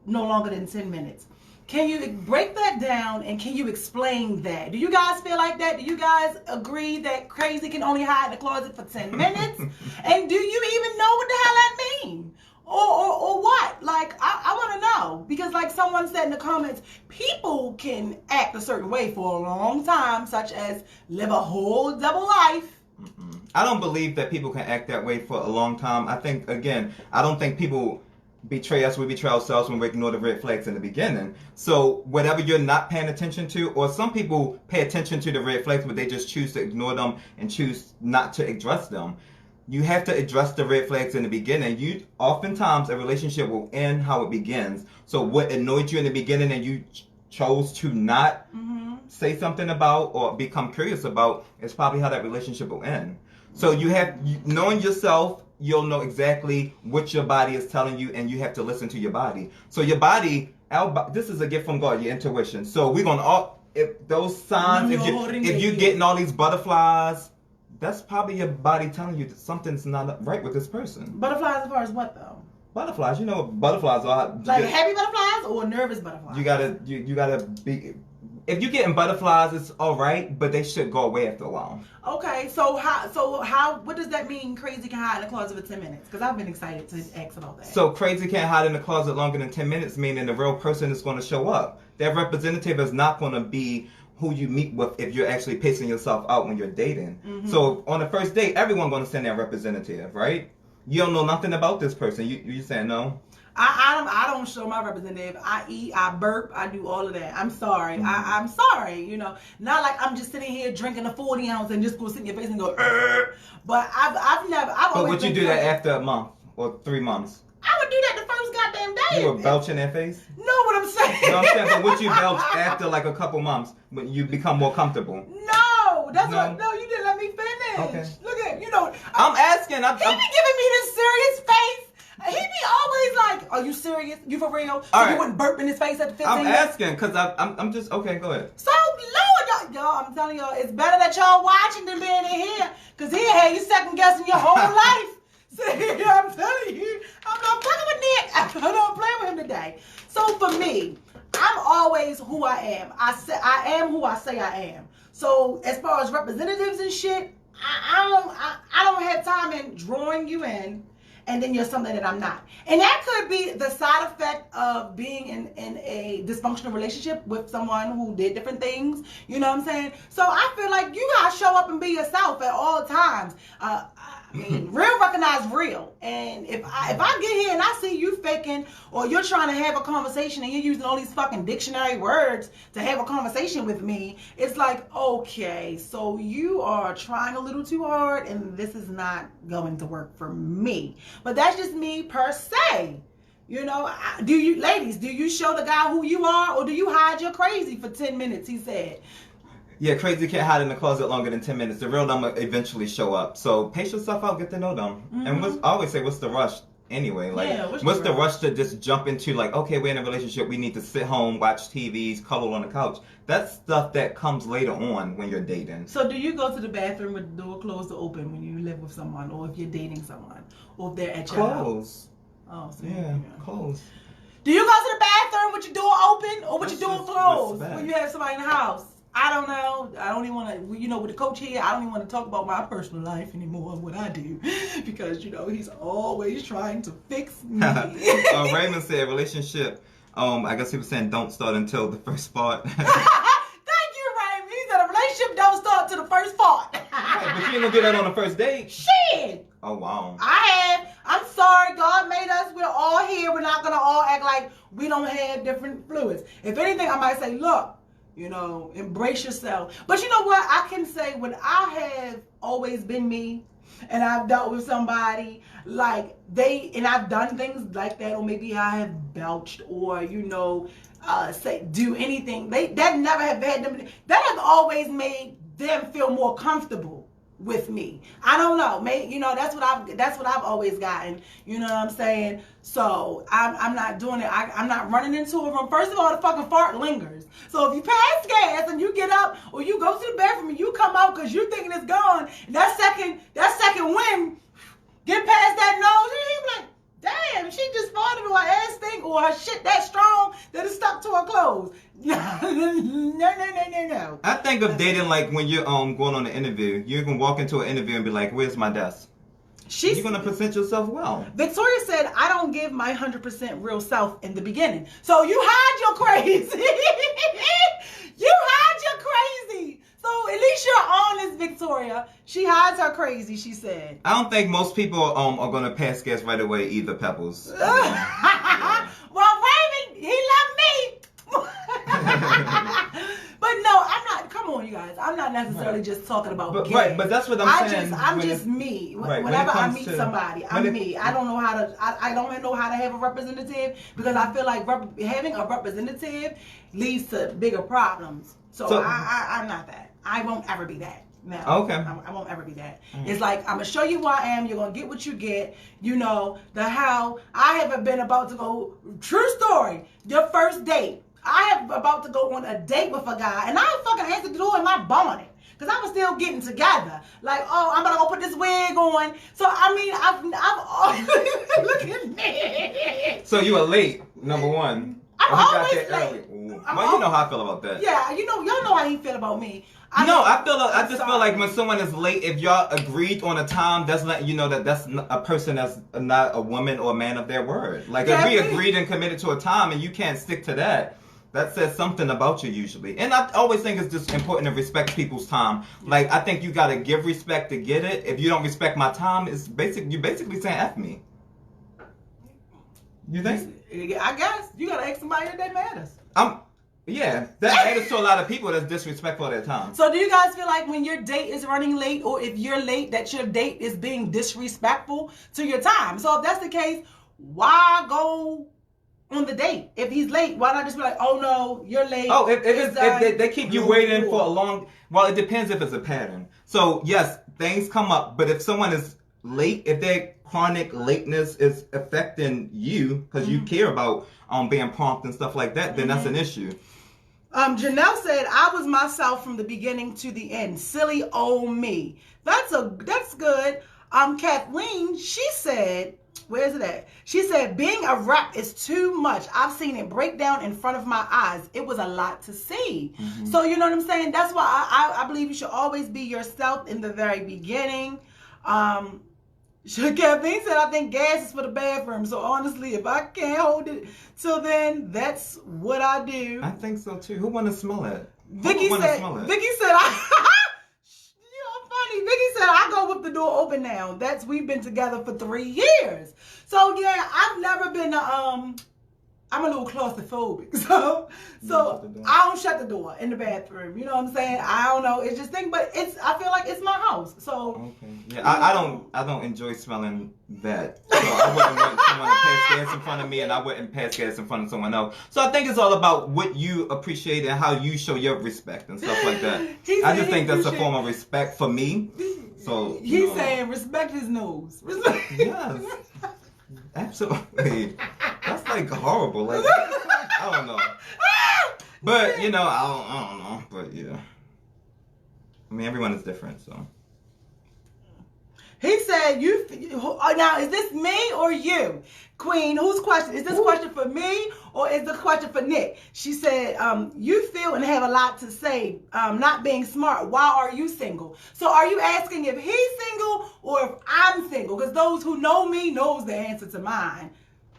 no longer than 10 minutes. Can you break that down and can you explain that? Do you guys feel like that? Do you guys agree that crazy can only hide in the closet for 10 minutes? And do you even know what the hell that means? Or what? Like, I want to know. Because like someone said in the comments, people can act a certain way for a long time, such as live a whole double life. Mm-mm. I don't believe that people can act that way for a long time. I think, again, I don't think people betray us, we betray ourselves when we ignore the red flags in the beginning. So whatever you're not paying attention to, or some people pay attention to the red flags, but they just choose to ignore them and choose not to address them. You have to address the red flags in the beginning. Oftentimes a relationship will end how it begins. So what annoyed you in the beginning and you chose to not say something about or become curious about is probably how that relationship will end. So knowing yourself, you'll know exactly what your body is telling you, and you have to listen to your body. So your body, this is a gift from God, your intuition. So we're gonna if those signs, if you're getting all these butterflies, that's probably your body telling you that something's not right with this person. Butterflies as far as what though? Butterflies, you know what butterflies are. Like happy butterflies or nervous butterflies? You gotta be. If you're getting butterflies, it's all right, but they should go away after a while. Okay, so what does that mean? Crazy can hide in the closet for 10 minutes? Because I've been excited to ask about that. So crazy can't hide in the closet longer than 10 minutes, meaning the real person is going to show up. That representative is not going to be who you meet with if you're actually pacing yourself out when you're dating. Mm-hmm. So on the first date, everyone's going to send their representative, right? You don't know nothing about this person. You saying no? I don't show my representative. I eat, I burp, I do all of that. I'm sorry. Mm-hmm. I'm sorry, you know. Not like I'm just sitting here drinking a 40 ounce and just go sit in your face and go, but I've But always would you been do that good. after a month or 3 months? I would do that the first goddamn day. You would belch in their face? Know what I'm saying? You know what I'm saying? But would you belch after like a couple months when you become more comfortable? No, that's No? what. No, you didn't let me finish. Okay. Look at, you know. I'm asking. He be giving me this serious face. He be always like, "Are you serious? You for real?" So right. you wouldn't burp in his face at the 15 I'm minutes? asking because I'm just okay. Go ahead. So Lord, y'all, I'm telling y'all, it's better that y'all watching than being in here, cause he'll have you second guessing your whole life. See, I'm telling you, I'm not fucking with Nick. I'm not playing with him today. So for me, I'm always who I am. I am who I say I am. So as far as representatives and shit, I don't have time in drawing you in, and then you're something that I'm not. And that could be the side effect of being in a dysfunctional relationship with someone who did different things. You know what I'm saying? So I feel like you gotta show up and be yourself at all times. I mean, real recognize real. And if I get here and I see you faking, or you're trying to have a conversation and you're using all these fucking dictionary words to have a conversation with me, it's like, okay, so you are trying a little too hard and this is not going to work for me. But that's just me per se. You know, ladies, do you show the guy who you are, or do you hide your crazy for 10 minutes, he said. Yeah, crazy can't hide in the closet longer than 10 minutes. The real them will eventually show up. So pace yourself out, get to know them. Mm-hmm. And I always say, what's the rush anyway? Like, Yeah, what's the rush to just jump into like, okay, we're in a relationship, we need to sit home, watch TVs, cuddle on the couch. That's stuff that comes later on when you're dating. So do you go to the bathroom with the door closed or open when you live with someone, or if you're dating someone, or if they're at your house? Clothes. Oh, so Yeah, clothes. Do you go to the bathroom with your door open or with That's your door just closed respect. when you have somebody in the house? I don't know. I don't even want to, you know, with the coach here, I don't even want to talk about my personal life anymore and what I do, because, you know, he's always trying to fix me. Raymond said relationship. I guess he was saying don't start until the first part. Thank you, Raymond. He said a relationship don't start to the first part. Right, but you ain't gonna do that on the first date. Shit. Oh wow. I'm sorry. God made us. We're all here. We're not going to all act like we don't have different fluids. If anything, I might say, look, you know, embrace yourself. But you know what? I can say when I have always been me and I've dealt with somebody like and I've done things like that, or maybe I have belched, or, you know, do anything. That never have had them. That has always made them feel more comfortable with me. I don't know. Maybe, you know, that's what I've always gotten. You know what I'm saying? So I'm not doing it. I'm not running into a room. First of all, the fucking fart lingers. So if you pass gas and you get up, or you go to the bathroom and you come out because you're thinking it's gone, and that second wind get past that nose, you be like, damn, she just farted, or her ass stink, or her shit that strong that it's stuck to her clothes. No. I think of dating like when you're going on an interview. You can walk into an interview and be like, "Where's my desk?" You're gonna present yourself well. Victoria said, I don't give my 100% real self in the beginning. So you hide your crazy. You hide your crazy. So at least you're honest, Victoria. She hides her crazy, she said. I don't think most people are gonna pass gas right away either, Pebbles. Well, Raymond, he loved me. But no, I'm not. Come on, you guys. I'm not necessarily just talking about gas. Right, but that's what I'm saying. I'm just me. Right, Whenever I comes meet to- somebody, I'm me. I don't know how to. I don't know how to have a representative, because I feel like having a representative leads to bigger problems. So I'm not that. I won't ever be that. No. Okay. I won't ever be that. It's like, I'm gonna show you who I am. You're gonna get what you get. You know how I have been about to go. True story. Your first date. I have about to go on a date with a guy, and I fucking answered the door in my bonnet, because I was still getting together. Like, oh, I'm gonna go put this wig on. So I mean, I've look at me. So you were late, number one. I'm Or he got always there late. early. Ooh. Well, you know how I feel about that. Yeah, you know, y'all know how he feel about me. I just feel like when someone is late, if y'all agreed on a time, that's letting you know that that's a person that's not a woman or a man of their word. Like, if we agreed and committed to a time and you can't stick to that, that says something about you usually. And I always think it's just important to respect people's time. Like, I think you gotta give respect to get it. If you don't respect my time, you're basically saying F me. You think? I guess you gotta ask somebody that matters. Yeah, that matters to a lot of people that's disrespectful of their time. So do you guys feel like when your date is running late, or if you're late, that your date is being disrespectful to your time? So if that's the case, why go on the date? If he's late, why not just be like, oh no, you're late. Oh, if they keep you waiting for a long, well, it depends if it's a pattern. So yes, things come up, but if someone is late, if their chronic lateness is affecting you because you care about being prompt and stuff like that, then that's an issue. Janelle said, I was myself from the beginning to the end. Silly old me. That's good. Kathleen, she said, where's it at? She said, being a rep is too much. I've seen it break down in front of my eyes. It was a lot to see. So you know what I'm saying? That's why I believe you should always be yourself in the very beginning. Kathleen said, I think gas is for the bathroom. So honestly, if I can't hold it till then, that's what I do. I think so too. Who want to smell it? Vicky said, funny. Vicky said, I go with the door open now. We've been together for 3 years. So yeah, I've never been I'm a little claustrophobic, so I don't shut the door in the bathroom. You know what I'm saying? I don't know. It's just thing, but I feel like it's my house. So okay, yeah, I don't enjoy smelling that. So I wouldn't want someone to pass gas in front of me, and I wouldn't pass gas in front of someone else. So I think it's all about what you appreciate and how you show your respect and stuff like that. I just think that's a form of respect for me. So he's saying respect his nose. Yes. Absolutely. That's like horrible. Like, I don't know. But, you know, I don't know. But, yeah. I mean, everyone is different, so. He said, now, is this me or you? Queen, whose question? Is this question for me or is the question for Nick? She said, you feel and have a lot to say, not being smart. Why are you single? So are you asking if he's single or if I'm single? Because those who know me knows the answer to mine.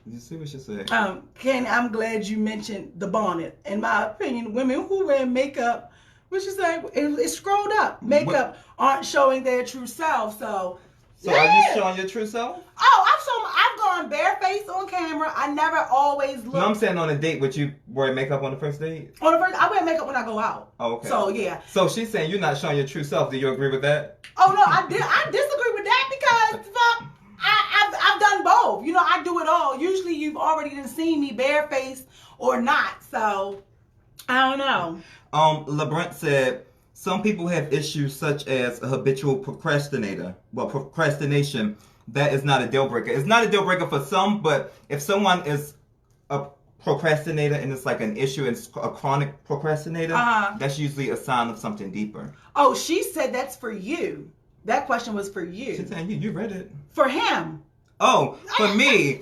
You see what she said? Ken, I'm glad you mentioned the bonnet. In my opinion, women who wear makeup, what she say? It's scrolled up. Makeup aren't showing their true self, so... So are you showing your true self? Oh, I've gone barefaced on camera. I never always look. No, I'm saying on a date, would you wear makeup on the first date? On the first, I wear makeup when I go out. Oh, okay. So yeah. So she's saying you're not showing your true self. Do you agree with that? Oh no, I disagree with that because I've done both. You know, I do it all. Usually you've already seen me barefaced or not. So I don't know. LeBrent said, some people have issues such as a habitual procrastinator. Well, procrastination, that is not a deal breaker. It's not a deal breaker for some, but if someone is a procrastinator and it's like an issue and it's a chronic procrastinator, that's usually a sign of something deeper. Oh, she said that's for you. That question was for you. She's saying you read it. For him. Oh, for me.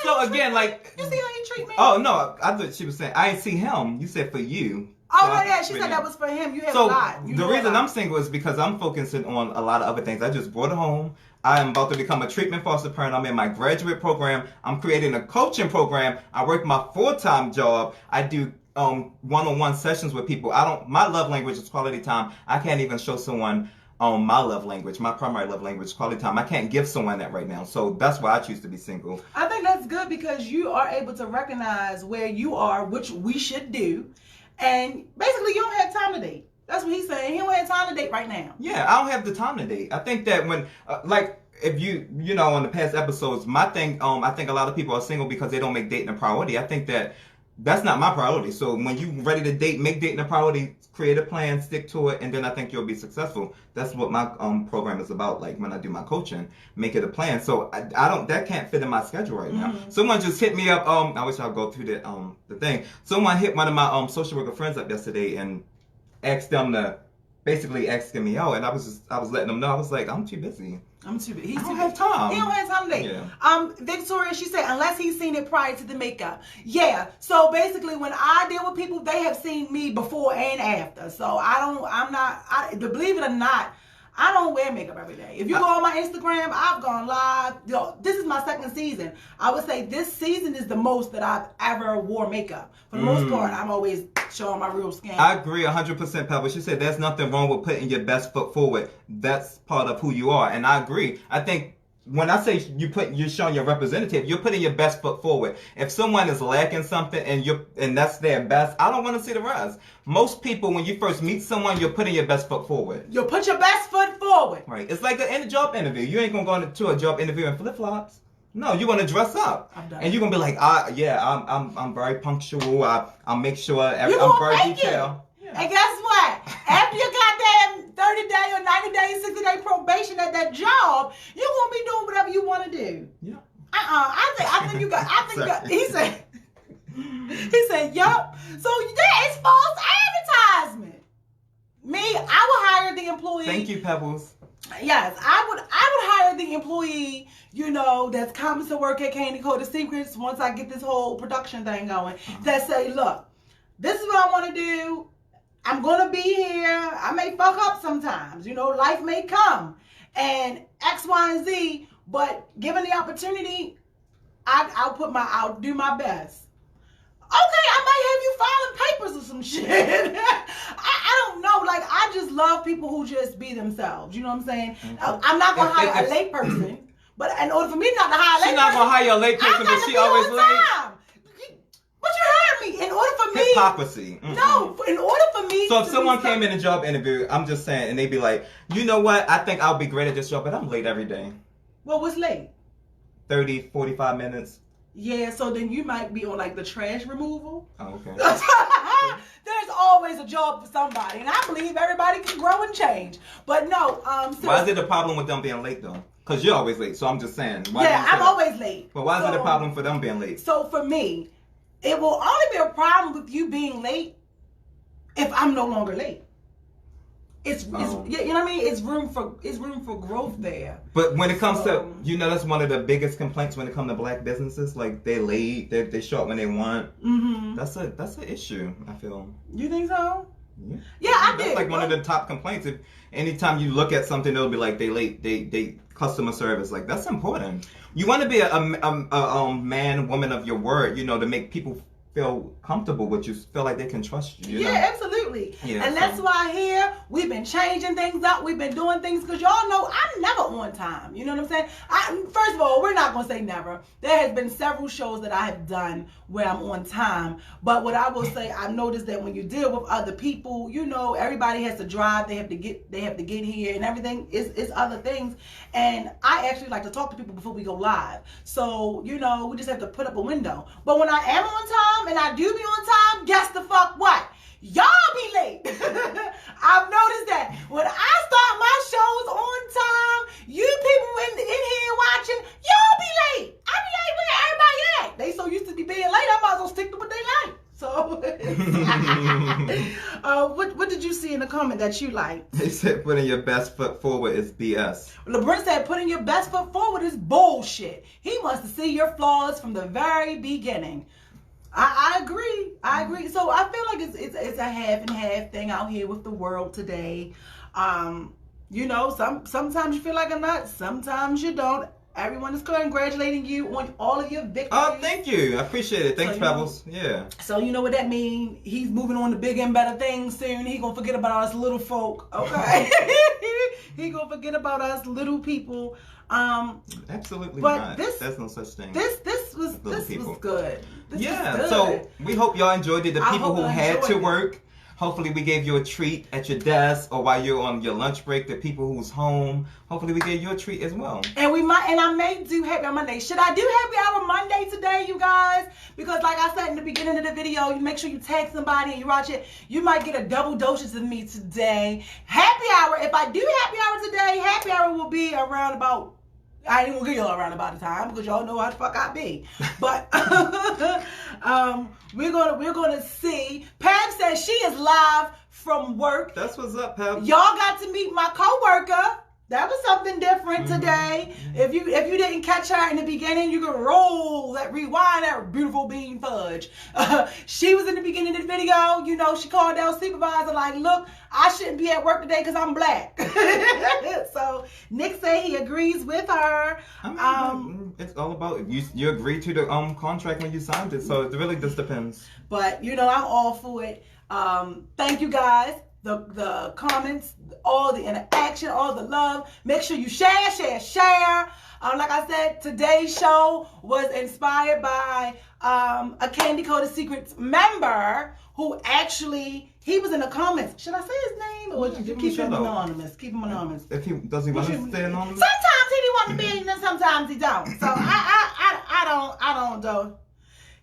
So again, like. You see how he treat me? Oh, no, I thought she was saying, I didn't see him. You said for you. Oh, so yeah, she said that was for him. You have a lot. The reason I'm single is because I'm focusing on a lot of other things. I just brought it home. I am about to become a treatment foster parent. I'm in my graduate program. I'm creating a coaching program. I work my full-time job. I do one-on-one sessions with people. My love language is quality time. I can't even show someone my love language, my primary love language, quality time. I can't give someone that right now. So that's why I choose to be single. I think that's good because you are able to recognize where you are, which we should do. And basically, you don't have time to date. That's what he's saying. He don't have time to date right now. Yeah, I don't have the time to date. I think that when, if you know, on the past episodes, my thing, I think a lot of people are single because they don't make dating a priority. I think that's not my priority. So when you ready to date, make dating a priority, create a plan, stick to it, and then I think you'll be successful. That's what my program is about. Like when I do my coaching, make it a plan. So that can't fit in my schedule right now. Someone just hit me up. I wish I'd go through the thing. Someone hit one of my social worker friends up yesterday and asked them to basically asking me out, and I was letting them know. I was like, I'm too busy. I'm too busy. I don't have time. He don't have time to date. Yeah. Victoria, she said, unless he's seen it prior to the makeup. Yeah. So basically, when I deal with people, they have seen me before and after. So believe it or not, I don't wear makeup every day. If you go on my Instagram, I've gone live. Yo, this is my second season. I would say this season is the most that I've ever wore makeup. For the most part, I'm always showing my real skin. I agree 100%, Pebble. She said there's nothing wrong with putting your best foot forward. That's part of who you are, and I agree. I think when I say you're showing your representative, you're putting your best foot forward. If someone is lacking something and that's their best, I don't want to see the rest. Most people, when you first meet someone, you're putting your best foot forward. You put your best foot forward. Right. It's like in a job interview. You ain't gonna go into a job interview in flip flops. No, you're gonna dress up, and you're gonna be like, I'm very punctual. I'll make sure I'm very detailed. Yeah. And guess what? After you got that 30-day or 90-day, 60-day probation at that job, you're gonna be doing whatever you want to do. Yeah. I think you got. He said, yup. So that is false advertisement. Me, I would hire the employee. Thank you, Pebbles. Yes, I would hire the employee, that's coming to work at Candy Coated Secrets once I get this whole production thing going, that say, look, this is what I want to do. I'm going to be here. I may fuck up sometimes. Life may come. And X, Y, and Z. But given the opportunity, I'll do my best. Okay, I might have you filing papers or some shit. I don't know. Like, I just love people who just be themselves. You know what I'm saying? I'm not going to hire a late person. But in order for me not to hire a late person. She's not going to hire a late person, but she always late. But you heard me. In order for me. Hypocrisy. No, in order for me. So if someone came in a job interview, I'm just saying, and they'd be like, you know what? I think I'll be great at this job, but I'm late every day. Well, what's late? 30, 45 minutes. Yeah, so then you might be on like the trash removal. Oh, okay. There's always a job for somebody, and I believe everybody can grow and change. But no, why is it a problem with them being late though? Because you're always late, so I'm just saying. I'm always late. But why is it a problem for them being late? So for me, it will only be a problem with you being late if I'm no longer late. It's you know what I mean? It's room for growth there. But when it comes to that's one of the biggest complaints when it comes to black businesses. Like they're late, they show up when they want. Mm-hmm. That's an issue. I feel. You think so? Yeah, I do. That's like one of the top complaints. If anytime you look at something, it'll be like they late. They customer service. Like that's important. You want to be a man, woman of your word. To make people feel comfortable with you, feel like they can trust you. Yeah, absolutely. Yeah, and that's why here we've been changing things up. We've been doing things because y'all know I'm never on time. You know what I'm saying? First of all, we're not going to say never. There has been several shows that I have done where I'm on time. But what I will say, I've noticed that when you deal with other people, everybody has to drive. They have to get here and everything is other things. And I actually like to talk to people before we go live. So, we just have to put up a window. But when I am on time, and I do be on time, guess the fuck what? Y'all be late. I've noticed that. When I start my shows on time, you people in here watching, y'all be late. I be like, where everybody at? They so used to be being late, I might as well stick to what they like. So, what did you see in the comment that you liked? They said putting your best foot forward is BS. LeBron said putting your best foot forward is bullshit. He wants to see your flaws from the very beginning. I agree. So I feel like it's a half and half thing out here with the world today. Sometimes you feel like a nut, sometimes you don't. Everyone is congratulating you on all of your victories. Oh, thank you. I appreciate it. Thanks, Pebbles. Yeah. So you know what that means? He's moving on to bigger and better things soon. He gonna forget about us little folk. Okay. He gonna forget about us little people. Absolutely but not. There's no such thing. This was good. This was good. So we hope y'all enjoyed it. The people who had to work, hopefully we gave you a treat at your desk or while you're on your lunch break. The people who's home, hopefully we gave you a treat as well. And I may do Happy Hour Monday. Should I do Happy Hour Monday today, you guys? Because like I said in the beginning of the video, you make sure you tag somebody and you watch it. You might get a double dosage of me today. Happy Hour. If I do Happy Hour today, Happy Hour will be around about. I ain't gonna give y'all around about the time because y'all know how the fuck I be. But we're gonna see. Pam says she is live from work. That's what's up, Pam. Y'all got to meet my coworker. That was something different today. If you didn't catch her in the beginning, you can rewind that beautiful bean fudge. She was in the beginning of the video. You know, she called down supervisor like, look, I shouldn't be at work today because I'm black. So Nick said he agrees with her. I mean, it's all about you agreed to the contract when you signed it, so it really just depends. But you know, I'm all for it. Thank you guys. The comments, all the interaction, all the love. Make sure you share. Like I said, today's show was inspired by a Candy Coated Secrets member who actually, he was in the comments. Should I say his name or keep him anonymous? Keep him anonymous. If he does he want to stay anonymous? Sometimes he want to be, and sometimes he don't. So I don't know.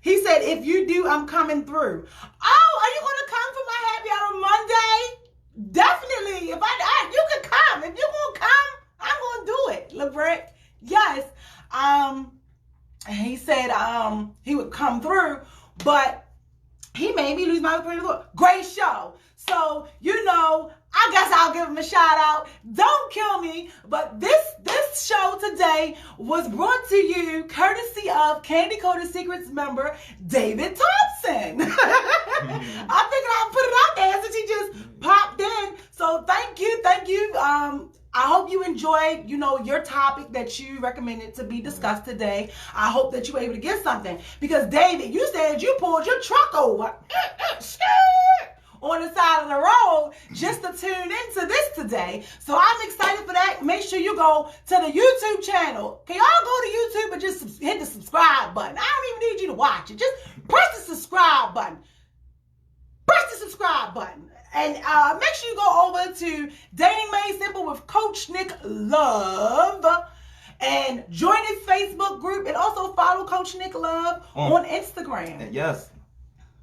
He said, if you do, I'm coming through. Oh, are you going to come for my happy hour Monday? Definitely. If you can come. If you're going to come, I'm going to do it. LeBret, yes. He said he would come through, but he made me lose my train of thought. Great show. So, you know, I guess I'll give him a shout out. Don't kill me, but this show today was brought to you courtesy of Candy Coated Secrets member David Thompson. I figured I'd put it out there since he just popped in. So thank you. I hope you enjoyed, you know, your topic that you recommended to be discussed today. I hope that you were able to get something. Because David, you said you pulled your truck over on the side of the road just to tune into this today. So I'm excited for that. Make sure you go to the YouTube channel. Can y'all go to YouTube and just hit the subscribe button? I don't even need you to watch it. Just press the subscribe button. And make sure you go over to Dating Made Simple with Coach Nick Love and join his Facebook group, and also follow Coach Nick Love on Instagram. Yes.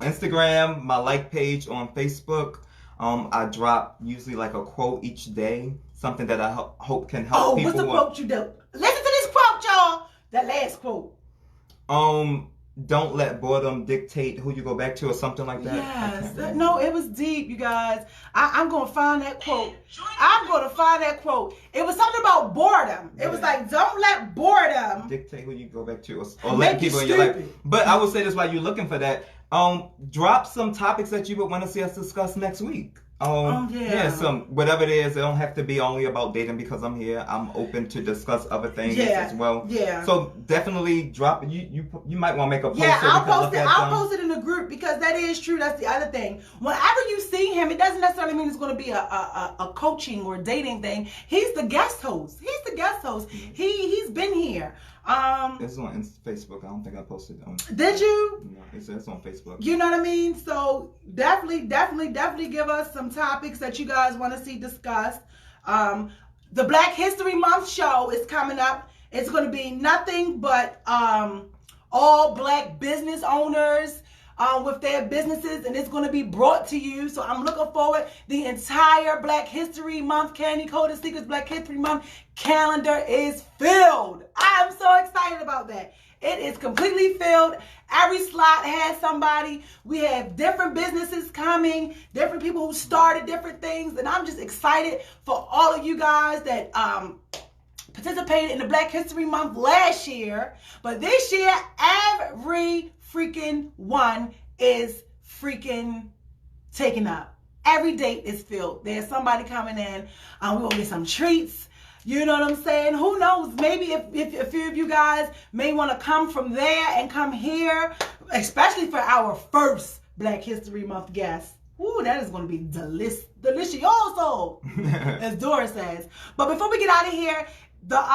Instagram, my like page on Facebook. I drop usually like a quote each day, something that I hope can help people. Oh, what's the quote you do? Listen to this quote, y'all. That last quote. Don't let boredom dictate who you go back to, or something like that. Yes. No, it was deep, you guys. I'm going to find that quote. It was something about boredom. It was like, don't let boredom dictate who you go back to, or let people in your life. But I would say this while you're looking for that. Drop some topics that you would want to see us discuss next week. Whatever it is, it don't have to be only about dating, because I'm here. I'm open to discuss other things as well. Yeah. So definitely drop it. You might want to make a post. Yeah, I'll post it in the group, because that is true. That's the other thing. Whenever you see him, it doesn't necessarily mean it's going to be a coaching or dating thing. He's the guest host. He's been here. It's on Facebook. I don't think I posted it on. Did you? No, it's on Facebook. You know what I mean? So definitely give us some topics that you guys want to see discussed. The Black History Month show is coming up. It's going to be nothing but all black business owners with their businesses, and it's going to be brought to you. So I'm looking forward. The entire Black History Month, Candy Coated Secrets Black History Month calendar is filled. I'm so excited about that. It is completely filled. Every slot has somebody. We have different businesses coming, different people who started different things, and I'm just excited for all of you guys that participated in the Black History Month last year. But this year, every freaking one is freaking taken up. Every date is filled. There's somebody coming in. We're going to get some treats. You know what I'm saying? Who knows? Maybe if a few of you guys may want to come from there and come here, especially for our first Black History Month guest. Ooh, that is going to be delicioso, as Doris says. But before we get out of here, the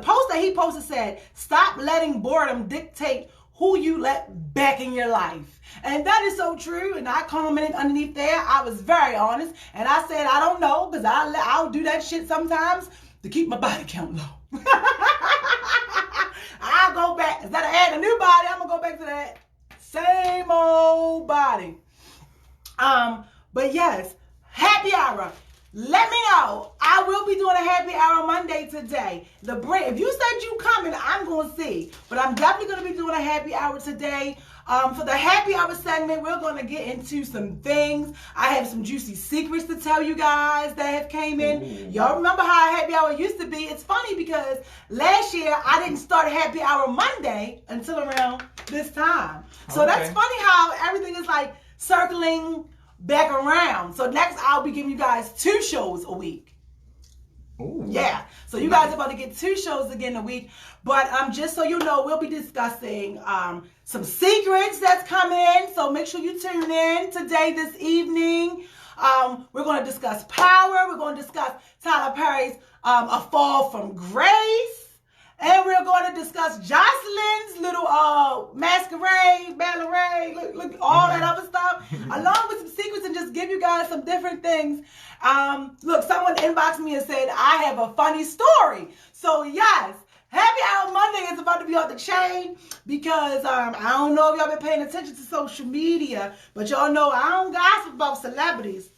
post that he posted said, "Stop letting boredom dictate who you let back in your life." And that is so true. And I commented underneath there. I was very honest. And I said, I don't know, because I'll do that shit sometimes to keep my body count low. I'll go back. Instead of adding a new body, I'm going to go back to that same old body. But yes, happy hour. let me know. I will be doing a happy hour Monday today. If you said you coming, I'm going to see. But I'm definitely going to be doing a happy hour today. For the happy hour segment, we're going to get into some things. I have some juicy secrets to tell you guys that have came in. Ooh. Y'all remember how a happy hour used to be? It's funny because last year I didn't start happy hour Monday until around this time. So that's funny how everything is like circling back around. So next I'll be giving you guys 2 shows a week. Ooh. Yeah. So you guys are about to get 2 shows again a week. But just so you know, we'll be discussing some secrets that's coming. So make sure you tune in today, this evening. We're going to discuss power. We're going to discuss Tyler Perry's A Fall from Grace. And we're going to discuss Jocelyn's little masquerade, ballet, look, all that other stuff, along with some secrets, and just give you guys some different things. Look, someone inboxed me and said, I have a funny story. So yes, Happy Hour Monday is about to be off the chain because I don't know if y'all been paying attention to social media, but y'all know I don't gossip about celebrities.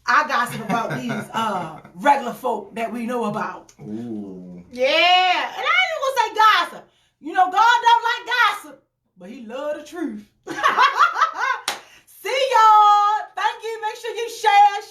I gossip about these regular folk that we know about. Ooh. Yeah, and I ain't even gonna say gossip. You know, God don't like gossip, but he love the truth. See y'all. Thank you. Make sure you share,